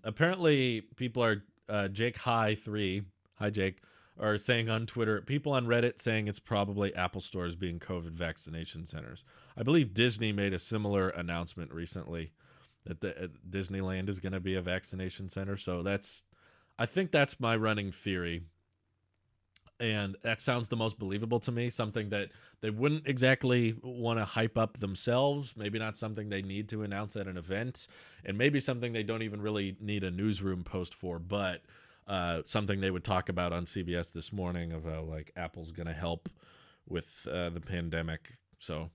Apparently people are Jake High 3. Hi Jake. Are saying on Twitter, people on Reddit saying it's probably Apple stores being COVID vaccination centers. I believe Disney made a similar announcement recently that Disneyland is going to be a vaccination center. So I think that's my running theory. And that sounds the most believable to me. Something that they wouldn't exactly want to hype up themselves. Maybe not something they need to announce at an event. And maybe something they don't even really need a newsroom post for. But something they would talk about on CBS this morning of how like Apple's going to help with the pandemic. So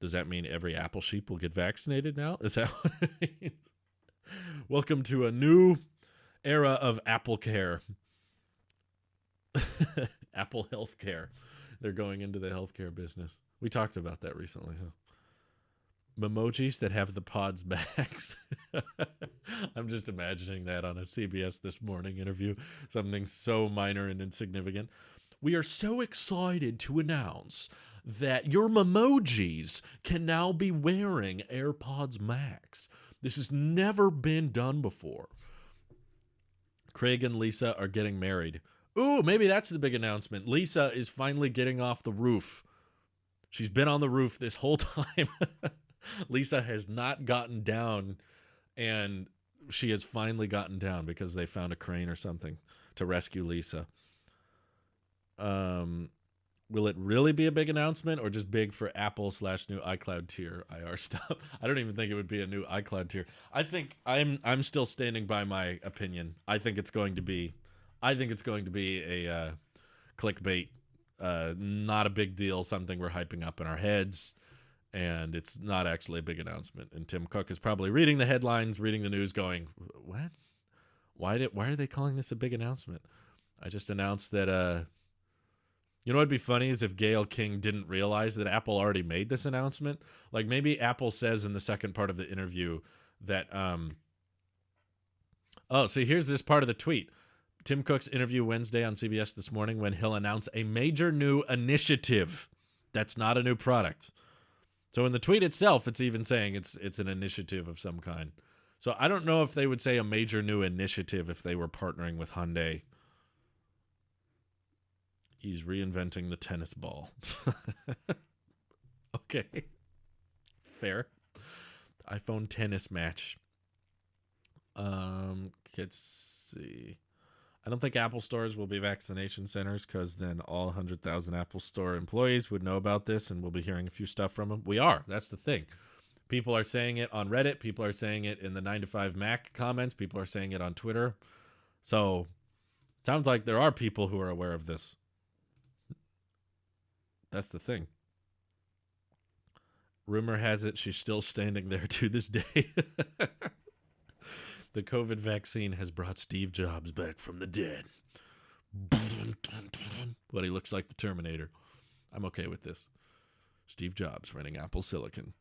does that mean every Apple sheep will get vaccinated now? Is that what it means? Welcome to a new era of Apple Care. Apple Healthcare. They're going into the healthcare business. We talked about that recently, huh? Memojis that have the pods backs. I'm just imagining that on a CBS This Morning interview. Something so minor and insignificant. We are so excited to announce that your Memojis can now be wearing AirPods Max. This has never been done before. Craig and Lisa are getting married. Ooh, maybe that's the big announcement. Lisa is finally getting off the roof. She's been on the roof this whole time. Lisa has not gotten down, and she has finally gotten down because they found a crane or something to rescue Lisa. Will it really be a big announcement or just big for Apple / new iCloud tier IR stuff? I don't even think it would be a new iCloud tier. I think I'm still standing by my opinion. I think it's going to be a clickbait, not a big deal, something we're hyping up in our heads. And it's not actually a big announcement. And Tim Cook is probably reading the headlines, reading the news, going, "What? Why are they calling this a big announcement? I just announced that." You know what'd be funny is if Gayle King didn't realize that Apple already made this announcement. Like maybe Apple says in the second part of the interview that. Oh, see, here's this part of the tweet. Tim Cook's interview Wednesday on CBS This Morning when he'll announce a major new initiative. That's not a new product. So in the tweet itself, it's even saying it's an initiative of some kind. So I don't know if they would say a major new initiative if they were partnering with Hyundai. He's reinventing the tennis ball. Okay. Fair. iPhone tennis match. Let's see. I don't think Apple stores will be vaccination centers because then all 100,000 Apple Store employees would know about this and we'll be hearing a few stuff from them. We are. That's the thing. People are saying it on Reddit. People are saying it in the 9to5 Mac comments. People are saying it on Twitter. So it sounds like there are people who are aware of this. That's the thing. Rumor has it she's still standing there to this day. The COVID vaccine has brought Steve Jobs back from the dead. But he looks like the Terminator. I'm okay with this. Steve Jobs running Apple Silicon.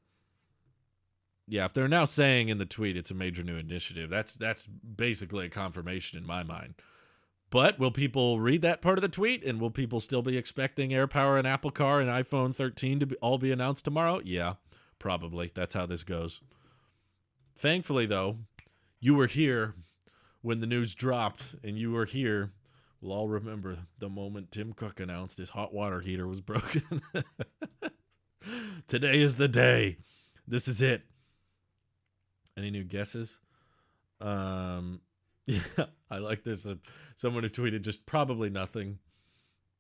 Yeah, if they're now saying in the tweet it's a major new initiative, that's basically a confirmation in my mind. But will people read that part of the tweet, and will people still be expecting AirPower and Apple Car and iPhone 13 to all be announced tomorrow? Yeah, probably. That's how this goes. Thankfully, though, you were here when the news dropped, and you were here. We'll all remember the moment Tim Cook announced his hot water heater was broken. Today is the day. This is it. Any new guesses? Yeah, I like this. Someone who tweeted just probably nothing.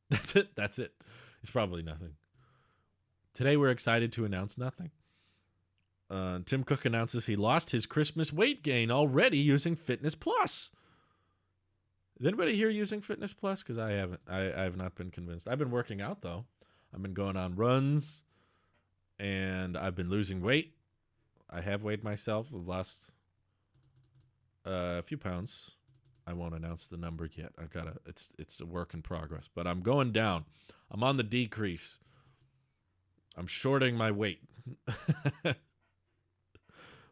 That's it. That's it. It's probably nothing. Today we're excited to announce nothing. Tim Cook announces he lost his Christmas weight gain already using Fitness Plus. Is anybody here using Fitness Plus? Because I haven't. I have not been convinced. I've been working out, though. I've been going on runs, and I've been losing weight. I have weighed myself. I've lost a few pounds. I won't announce the number yet. It's a work in progress, but I'm going down. I'm on the decrease. I'm shorting my weight.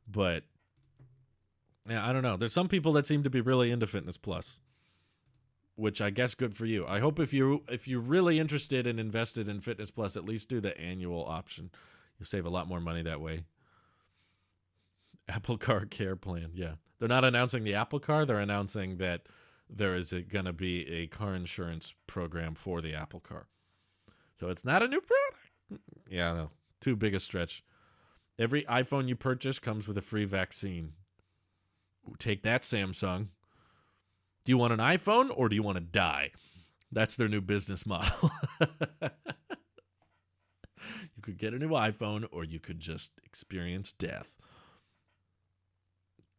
But yeah, I don't know. There's some people that seem to be really into Fitness Plus, which I guess good for you. I hope if you're really interested and invested in Fitness Plus, at least do the annual option. You'll save a lot more money that way. Apple Car Care Plan. Yeah. They're not announcing the Apple Car. They're announcing that there is going to be a car insurance program for the Apple Car. So it's not a new product. Yeah, no. Too big a stretch. Every iPhone you purchase comes with a free vaccine. Take that, Samsung. Do you want an iPhone or do you want to die? That's their new business model. You could get a new iPhone or you could just experience death.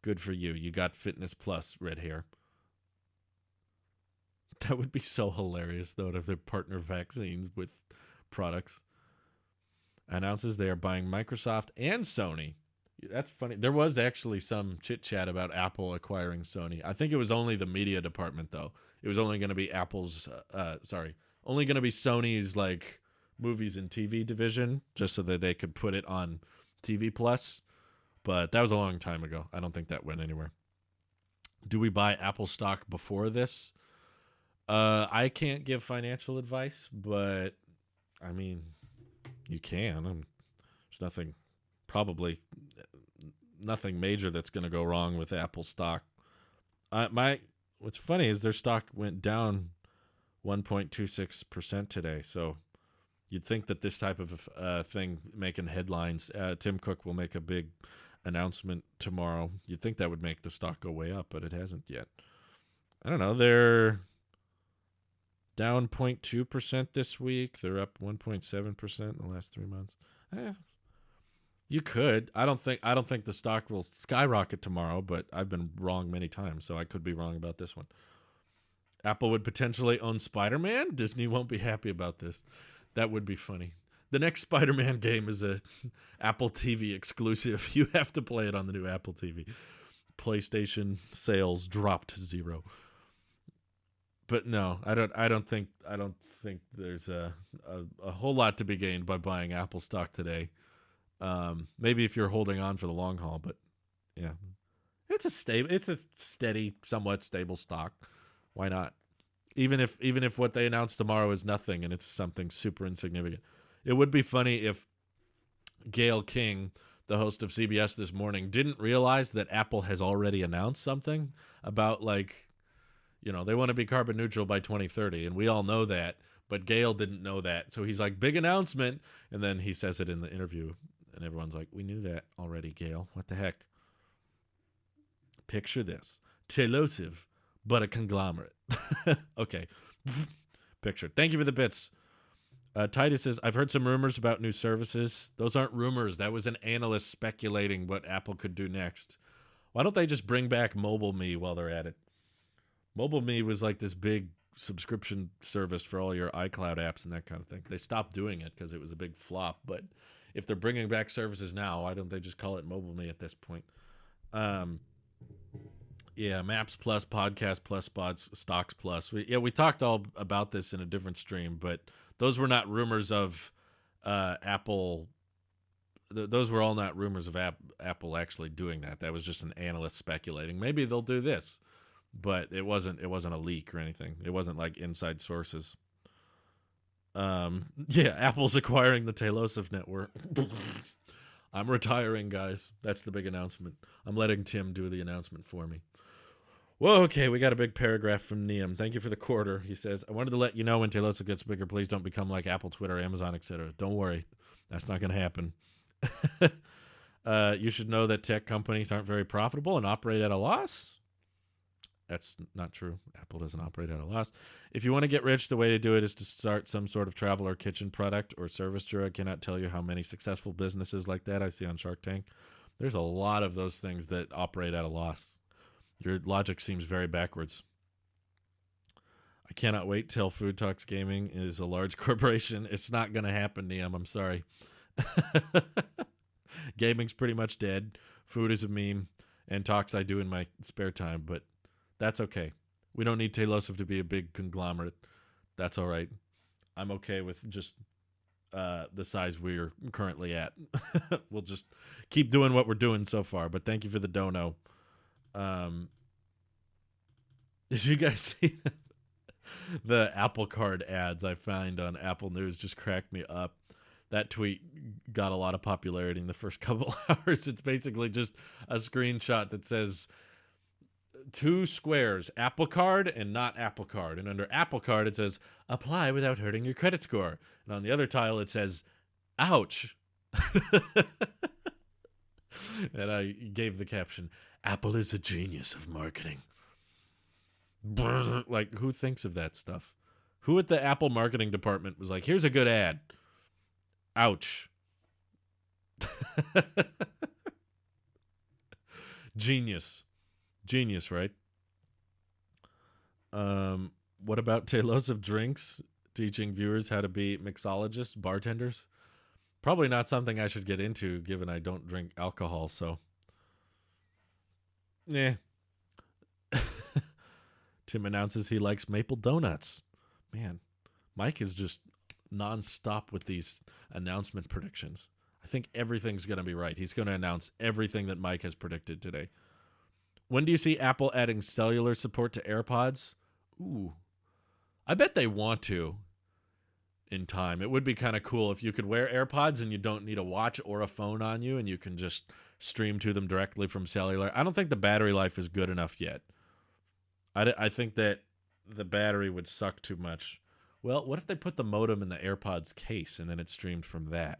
Good for you. You got Fitness Plus, red hair. That would be so hilarious, though, if they partner vaccines with products. Announces they are buying Microsoft and Sony. That's funny. There was actually some chit-chat about Apple acquiring Sony. I think it was only the media department, though. It was only going to be only going to be Sony's, like, movies and TV division, just so that they could put it on TV Plus. But that was a long time ago. I don't think that went anywhere. Do we buy Apple stock before this? I can't give financial advice, but, I mean, you can. There's nothing major that's going to go wrong with Apple stock. What's funny is their stock went down 1.26% today, so you'd think that this type of thing making headlines, Tim Cook will make a big announcement tomorrow. You'd think that would make the stock go way up, but it hasn't yet. I don't know. They're down 0.2% this week. They're up 1.7% in the last 3 months. You could. I don't think the stock will skyrocket tomorrow, but I've been wrong many times, so I could be wrong about this one. Apple would potentially own Spider-Man. Disney won't be happy about this. That would be funny. The next Spider-Man game is a Apple TV exclusive. You have to play it on the new Apple TV. PlayStation sales dropped to 0. But no, I don't think there's a whole lot to be gained by buying Apple stock today. Maybe if you're holding on for the long haul, but yeah, it's a steady, somewhat stable stock. Why not? Even if what they announce tomorrow is nothing and it's something super insignificant. It would be funny if Gayle King, the host of CBS This Morning, didn't realize that Apple has already announced something about, like, they want to be carbon neutral by 2030, and we all know that, but Gayle didn't know that. So he's like, big announcement, and then he says it in the interview, and everyone's like, we knew that already, Gayle. What the heck? Picture this. Telosive, but a conglomerate. Okay. Picture. Thank you for the bits. Titus says, I've heard some rumors about new services. Those aren't rumors. That was an analyst speculating what Apple could do next. Why don't they just bring back Mobile Me while they're at it? Mobile Me was like this big subscription service for all your iCloud apps and that kind of thing. They stopped doing it because it was a big flop. But if they're bringing back services now, why don't they just call it Mobile Me at this point? Yeah, Maps Plus, Podcast Plus, Stocks Plus. We talked all about this in a different stream, but those were not rumors of Apple. Those were all not rumors of Apple actually doing that. That was just an analyst speculating. Maybe they'll do this, but it wasn't a leak or anything. It wasn't like inside sources. Yeah, Apple's acquiring the Tailosive network. I'm retiring, guys. That's the big announcement. I'm letting Tim do the announcement for me. Well, okay, we got a big paragraph from Niam. Thank you for the quarter. He says, I wanted to let you know when Tailosive gets bigger, please don't become like Apple, Twitter, Amazon, etc. Don't worry. That's not going to happen. You should know that tech companies aren't very profitable and operate at a loss. That's not true. Apple doesn't operate at a loss. If you want to get rich, the way to do it is to start some sort of travel or kitchen product or service. Drew, I cannot tell you how many successful businesses like that I see on Shark Tank. There's a lot of those things that operate at a loss. Your logic seems very backwards. I cannot wait till Food Talks Gaming is a large corporation. It's not going to happen, Niam. I'm sorry. Gaming's pretty much dead. Food is a meme. And talks I do in my spare time, but that's okay. We don't need Tailosive to be a big conglomerate. That's all right. I'm okay with just the size we're currently at. We'll just keep doing what we're doing so far. But thank you for the dono. Did you guys see the Apple Card ads I find on Apple News? Just cracked me up. That tweet got a lot of popularity in the first couple hours. It's basically just a screenshot that says 2 squares, Apple Card and not Apple Card. And under Apple Card, it says, apply without hurting your credit score. And on the other tile, it says, ouch. And I gave the caption, Apple is a genius of marketing. Like, who thinks of that stuff? Who at the Apple marketing department was like, here's a good ad. Ouch. Genius. Genius, right? What about Tailosive drinks? Teaching viewers how to be mixologists, bartenders? Probably not something I should get into, given I don't drink alcohol, so. Yeah. Tim announces he likes maple donuts. Man, Mike is just nonstop with these announcement predictions. I think everything's going to be right. He's going to announce everything that Mike has predicted today. When do you see Apple adding cellular support to Airpods? Ooh. I bet they want to in time. It would be kind of cool if you could wear AirPods and you don't need a watch or a phone on you and you can just stream to them directly from cellular. I don't think the battery life is good enough yet. I think that the battery would suck too much. Well, what if they put the modem in the AirPods case and then it streamed from that?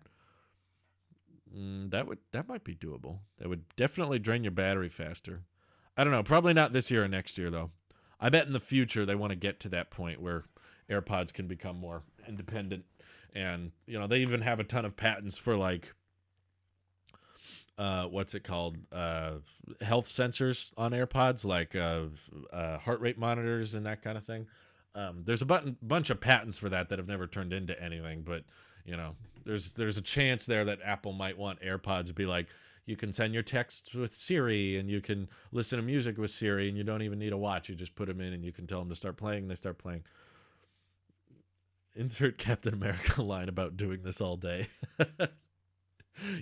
That might be doable. That would definitely drain your battery faster. I don't know. Probably not this year or next year, though. I bet in the future they want to get to that point where AirPods can become more independent. And, they even have a ton of patents for, like, what's it called? Health sensors on AirPods, like heart rate monitors and that kind of thing. There's a bunch of patents for that have never turned into anything, but there's a chance there that Apple might want AirPods to be like, you can send your texts with Siri and you can listen to music with Siri and you don't even need a watch. You just put them in and you can tell them to start playing and they start playing. Insert Captain America line about doing this all day.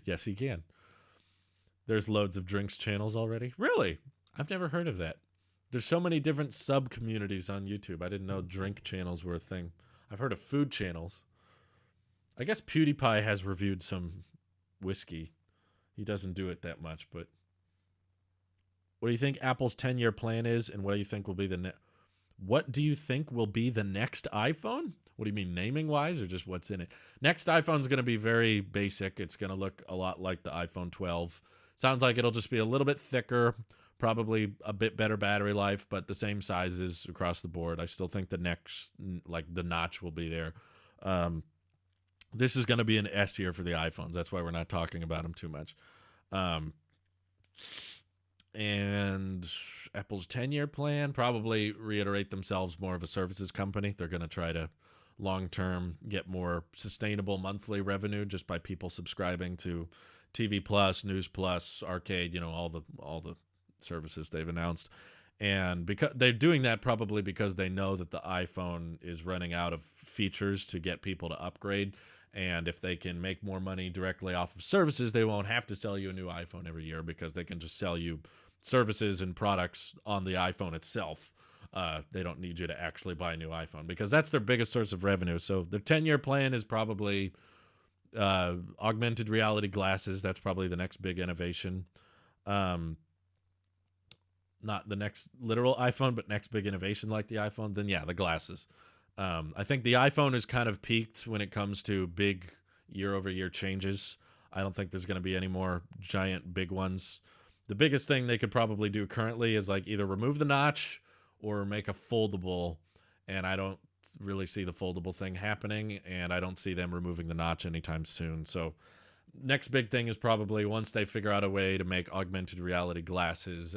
Yes, he can. There's loads of drinks channels already. Really? I've never heard of that. There's so many different sub-communities on YouTube. I didn't know drink channels were a thing. I've heard of food channels. I guess PewDiePie has reviewed some whiskey. He doesn't do it that much, but what do you think Apple's 10-year plan is, and what do you think will be the what do you think will be the next iPhone? What do you mean, naming-wise, or just what's in it? Next iPhone's going to be very basic. It's going to look a lot like the iPhone 12. Sounds like it'll just be a little bit thicker, probably a bit better battery life, but the same sizes across the board. I still think the next, like the notch will be there. This is going to be an S year for the iPhones. That's why we're not talking about them too much. And Apple's 10-year plan, probably reiterate themselves more of a services company. They're going to try to long-term get more sustainable monthly revenue just by people subscribing to TV Plus, News Plus, Arcade, all the services they've announced. And because they're doing that probably because they know that the iPhone is running out of features to get people to upgrade. And if they can make more money directly off of services, they won't have to sell you a new iPhone every year because they can just sell you services and products on the iPhone itself. They don't need you to actually buy a new iPhone because that's their biggest source of revenue. So their 10-year plan is probably augmented reality glasses. That's probably the next big innovation. Not the next literal iPhone, but next big innovation like the iPhone. Then yeah, the glasses. I think the iPhone is kind of peaked when it comes to big year-over-year changes. I don't think there's going to be any more giant big ones. The biggest thing they could probably do currently is like either remove the notch or make a foldable, and I don't really see the foldable thing happening, and I don't see them removing the notch anytime soon. So next big thing is probably once they figure out a way to make augmented reality glasses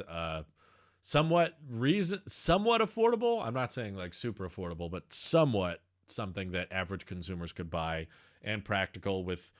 somewhat affordable. I'm not saying like super affordable, but somewhat something that average consumers could buy and practical with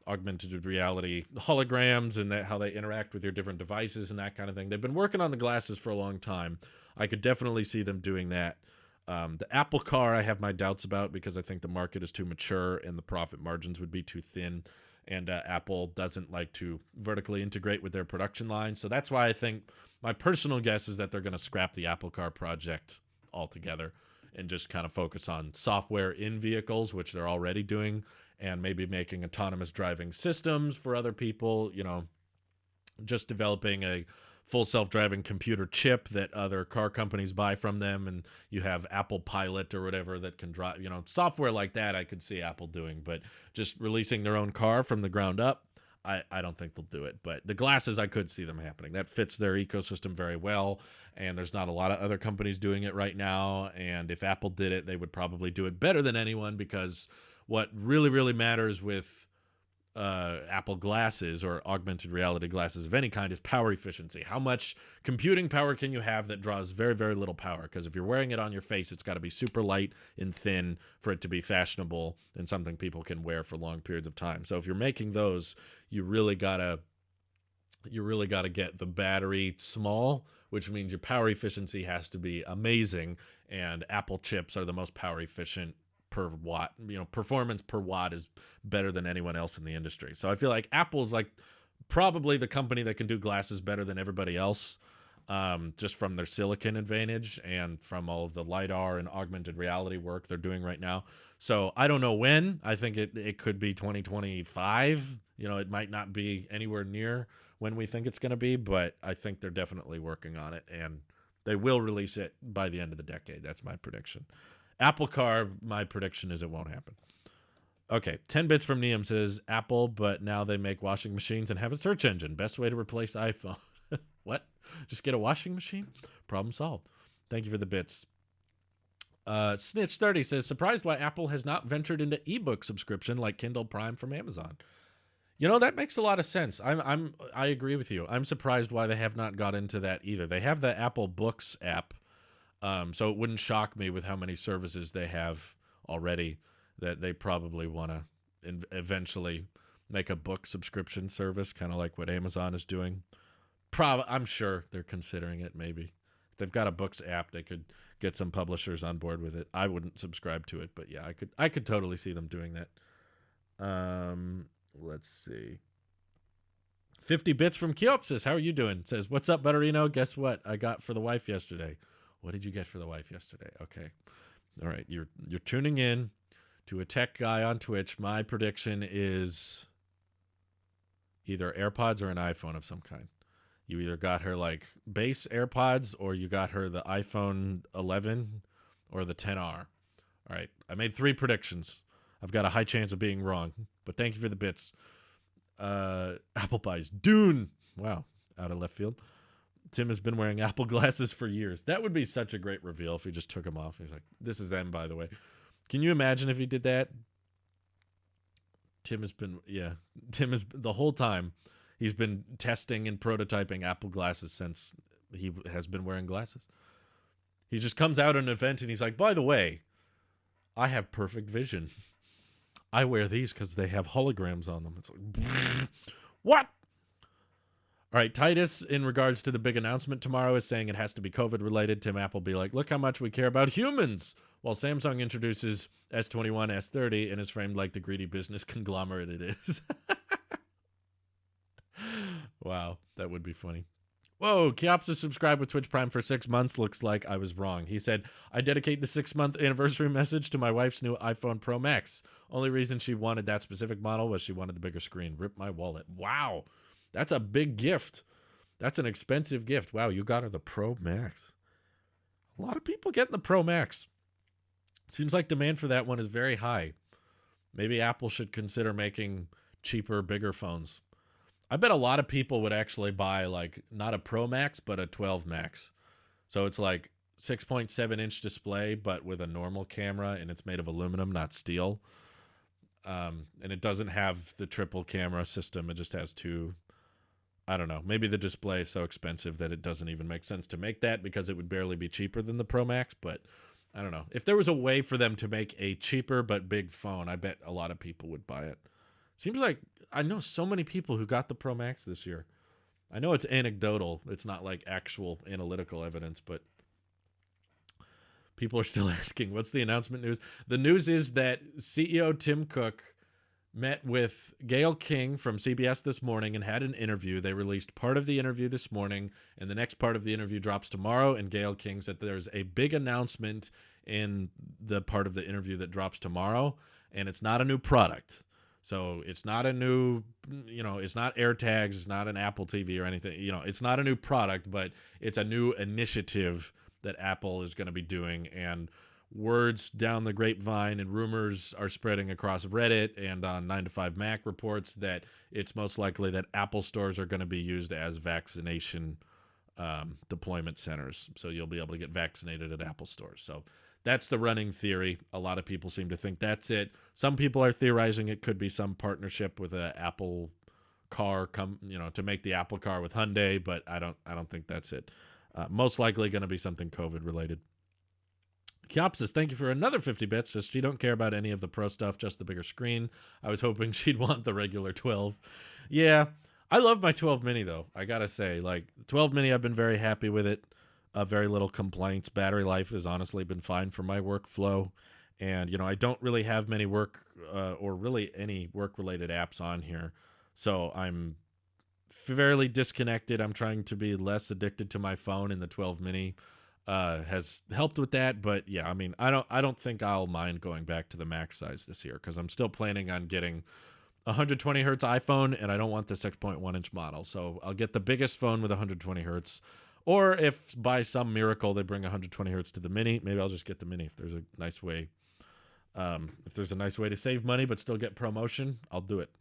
augmented reality holograms and how they interact with your different devices and that kind of thing. They've been working on the glasses for a long time. I could definitely see them doing that. The Apple Car, I have my doubts about because I think the market is too mature and the profit margins would be too thin. And Apple doesn't like to vertically integrate with their production line. So that's why I think my personal guess is that they're going to scrap the Apple Car project altogether and just kind of focus on software in vehicles, which they're already doing, and maybe making autonomous driving systems for other people, just developing a full self-driving computer chip that other car companies buy from them, and you have Apple Pilot or whatever that can drive, software like that I could see Apple doing, but just releasing their own car from the ground up, I don't think they'll do it. But the glasses, I could see them happening. That fits their ecosystem very well, and there's not a lot of other companies doing it right now, and if Apple did it, they would probably do it better than anyone, because what really, really matters with Apple glasses or augmented reality glasses of any kind is power efficiency. How much computing power can you have that draws very, very little power? Because if you're wearing it on your face, it's got to be super light and thin for it to be fashionable and something people can wear for long periods of time. So if you're making those, you really gotta get the battery small, which means your power efficiency has to be amazing. And Apple chips are the most power efficient per watt. Performance per watt is better than anyone else in the industry. So I feel like Apple's like probably the company that can do glasses better than everybody else, just from their silicon advantage and from all of the LiDAR and augmented reality work they're doing right now. So I don't know when. I think it could be 2025. It might not be anywhere near when we think it's going to be, but I think they're definitely working on it, and they will release it by the end of the decade. That's my prediction. Apple Car, my prediction is it won't happen. Okay, 10 bits from Neum says Apple, but now they make washing machines and have a search engine. Best way to replace iPhone. What? Just get a washing machine? Problem solved. Thank you for the bits. Snitch30 says, surprised why Apple has not ventured into ebook subscription like Kindle Prime from Amazon. That makes a lot of sense. I agree with you. I'm surprised why they have not got into that either. They have the Apple Books app. So it wouldn't shock me with how many services they have already that they probably want to eventually make a book subscription service, kind of like what Amazon is doing. I'm sure they're considering it. Maybe if they've got a books app, they could get some publishers on board with it. I wouldn't subscribe to it, but yeah, I could totally see them doing that. Let's see. 50 bits from Keop says, how are you doing? Says, what's up, Butterino? Guess what I got for the wife yesterday? What did you get for the wife yesterday? Okay. All right. You're tuning in to a tech guy on Twitch. My prediction is either AirPods or an iPhone of some kind. You either got her like base AirPods or you got her the iPhone 11 or the 10R. All right. I made 3 predictions. I've got a high chance of being wrong, but thank you for the bits. Apple buys Dune. Wow. Out of left field. Tim has been wearing Apple glasses for years. That would be such a great reveal if he just took them off. He's like, this is them, by the way. Can you imagine if he did that? Tim has the whole time, He's been testing and prototyping Apple glasses since he has been wearing glasses. He just comes out at an event and he's like, by the way, I have perfect vision. I wear these because they have holograms on them. It's like, what? All right, Titus, in regards to the big announcement tomorrow, is saying it has to be COVID related. Tim Apple be like, look how much we care about humans. While Samsung introduces S21, S30 and is framed like the greedy business conglomerate it is. Wow, that would be funny. Whoa, Keops is subscribed with Twitch Prime for 6 months. Looks like I was wrong. He said, I dedicate the 6-month anniversary message to my wife's new iPhone Pro Max. Only reason she wanted that specific model was she wanted the bigger screen. Rip my wallet. Wow, that's a big gift. That's an expensive gift. Wow, you got her the Pro Max. A lot of people getting the Pro Max. Seems like demand for that one is very high. Maybe Apple should consider making cheaper, bigger phones. I bet a lot of people would actually buy, like, not a Pro Max, but a 12 Max. So it's like 6.7-inch display, but with a normal camera, and it's made of aluminum, not steel. And it doesn't have the triple camera system. It just has two. I don't know. Maybe the display is so expensive that it doesn't even make sense to make that because it would barely be cheaper than the Pro Max. But I don't know. If there was a way for them to make a cheaper but big phone, I bet a lot of people would buy it. Seems like I know so many people who got the Pro Max this year. I know it's anecdotal. It's not like actual analytical evidence, but people are still asking, what's the announcement news? The news is that CEO Tim Cook met with Gayle King from CBS this morning and had an interview. They released part of the interview this morning, and the next part of the interview drops tomorrow, and Gayle King said there's a big announcement in the part of the interview that drops tomorrow, and it's not a new product. So it's not a new, it's not AirTags, it's not an Apple TV or anything. It's not a new product, but it's a new initiative that Apple is going to be doing. And words down the grapevine and rumors are spreading across Reddit and on 9to5Mac reports that it's most likely that Apple stores are going to be used as vaccination deployment centers. So you'll be able to get vaccinated at Apple stores. So that's the running theory. A lot of people seem to think that's it. Some people are theorizing it could be some partnership with an Apple car, to make the Apple car with Hyundai, but I don't think that's it. Most likely going to be something COVID related. Keops says, thank you for another 50 bits. Says she don't care about any of the Pro stuff, just the bigger screen. I was hoping she'd want the regular 12. Yeah, I love my 12 mini though. I gotta say, like 12 mini, I've been very happy with it. Very little complaints. Battery life has honestly been fine for my workflow. And, I don't really have many work or really any work-related apps on here. So I'm fairly disconnected. I'm trying to be less addicted to my phone, and the 12 mini has helped with that. But yeah, I mean, I don't think I'll mind going back to the max size this year because I'm still planning on getting 120 hertz iPhone, and I don't want the 6.1-inch model. So I'll get the biggest phone with 120 hertz. Or if by some miracle they bring 120 hertz to the mini, maybe I'll just get the mini if there's a nice way. If there's a nice way to save money but still get promotion, I'll do it.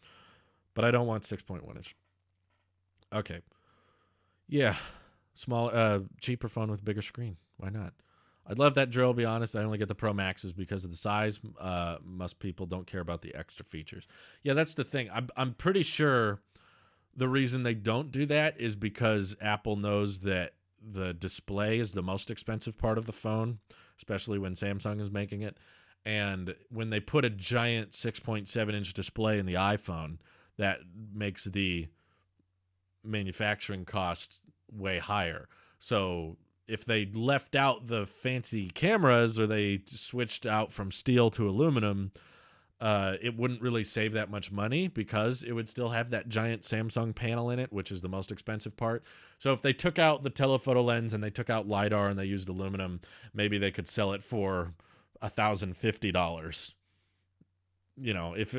But I don't want 6.1-inch. Okay. Yeah. Small, cheaper phone with bigger screen. Why not? I'd love that drill, be honest. I only get the Pro Maxes because of the size. Most people don't care about the extra features. Yeah, that's the thing. I'm pretty sure the reason they don't do that is because Apple knows that the display is the most expensive part of the phone, especially when Samsung is making it. And when they put a giant 6.7-inch display in the iPhone, that makes the manufacturing cost way higher. So if they left out the fancy cameras or they switched out from steel to aluminum, it wouldn't really save that much money because it would still have that giant Samsung panel in it, which is the most expensive part. So if they took out the telephoto lens and they took out LiDAR and they used aluminum, maybe they could sell it for $1,050. If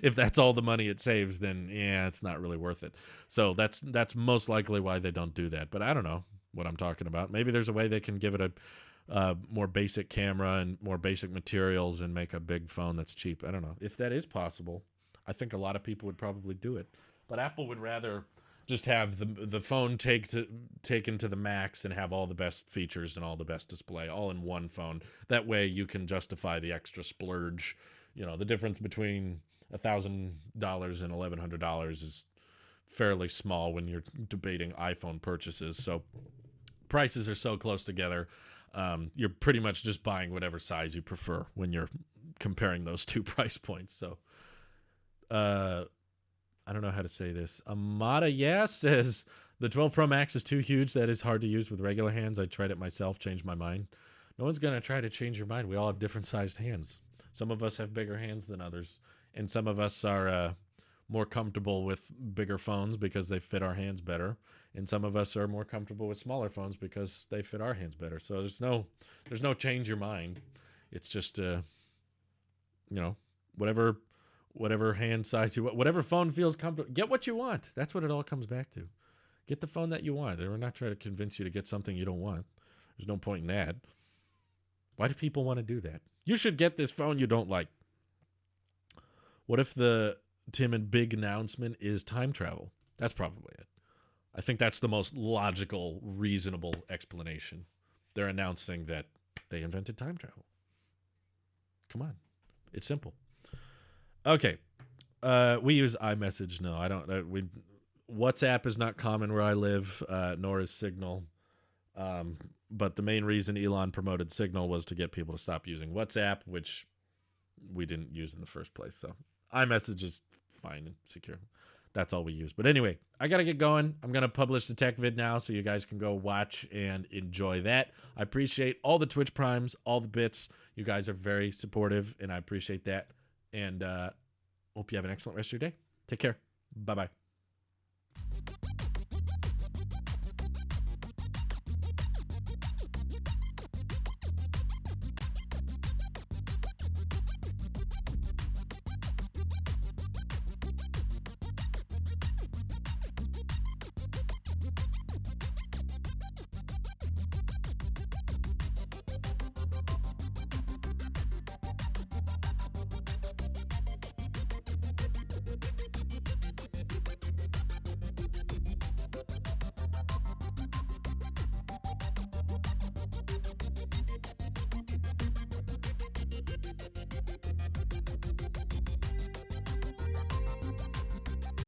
if that's all the money it saves, then yeah, it's not really worth it. So that's most likely why they don't do that. But I don't know what I'm talking about. Maybe there's a way they can give it a more basic camera and more basic materials and make a big phone that's cheap. I don't know. If that is possible, I think a lot of people would probably do it. But Apple would rather just have the phone taken to the max and have all the best features and all the best display all in one phone. That way you can justify the extra splurge. The difference between $1,000 and $1,100 is fairly small when you're debating iPhone purchases. So prices are so close together. You're pretty much just buying whatever size you prefer when you're comparing those two price points. So, I don't know how to say this. Amada says the 12 Pro Max is too huge. That is hard to use with regular hands. I tried it myself, changed my mind. No one's going to try to change your mind. We all have different sized hands. Some of us have bigger hands than others, and some of us are more comfortable with bigger phones because they fit our hands better, and some of us are more comfortable with smaller phones because they fit our hands better. So there's no change your mind. It's just whatever hand size you want, whatever phone feels comfortable. Get what you want. That's what it all comes back to. Get the phone that you want. We're not trying to convince you to get something you don't want. There's no point in that. Why do people want to do that? You should get this phone you don't like. What if the Tim and big announcement is time travel? That's probably it. I think that's the most logical, reasonable explanation. They're announcing that they invented time travel. Come on. It's simple. Okay. We use iMessage. No, I don't. WhatsApp is not common where I live, nor is Signal. But the main reason Elon promoted Signal was to get people to stop using WhatsApp, which we didn't use in the first place. So iMessage is fine and secure. That's all we use. But anyway, I got to get going. I'm going to publish the tech vid now so you guys can go watch and enjoy that. I appreciate all the Twitch Primes, all the bits. You guys are very supportive, and I appreciate that. And hope you have an excellent rest of your day. Take care. Bye-bye.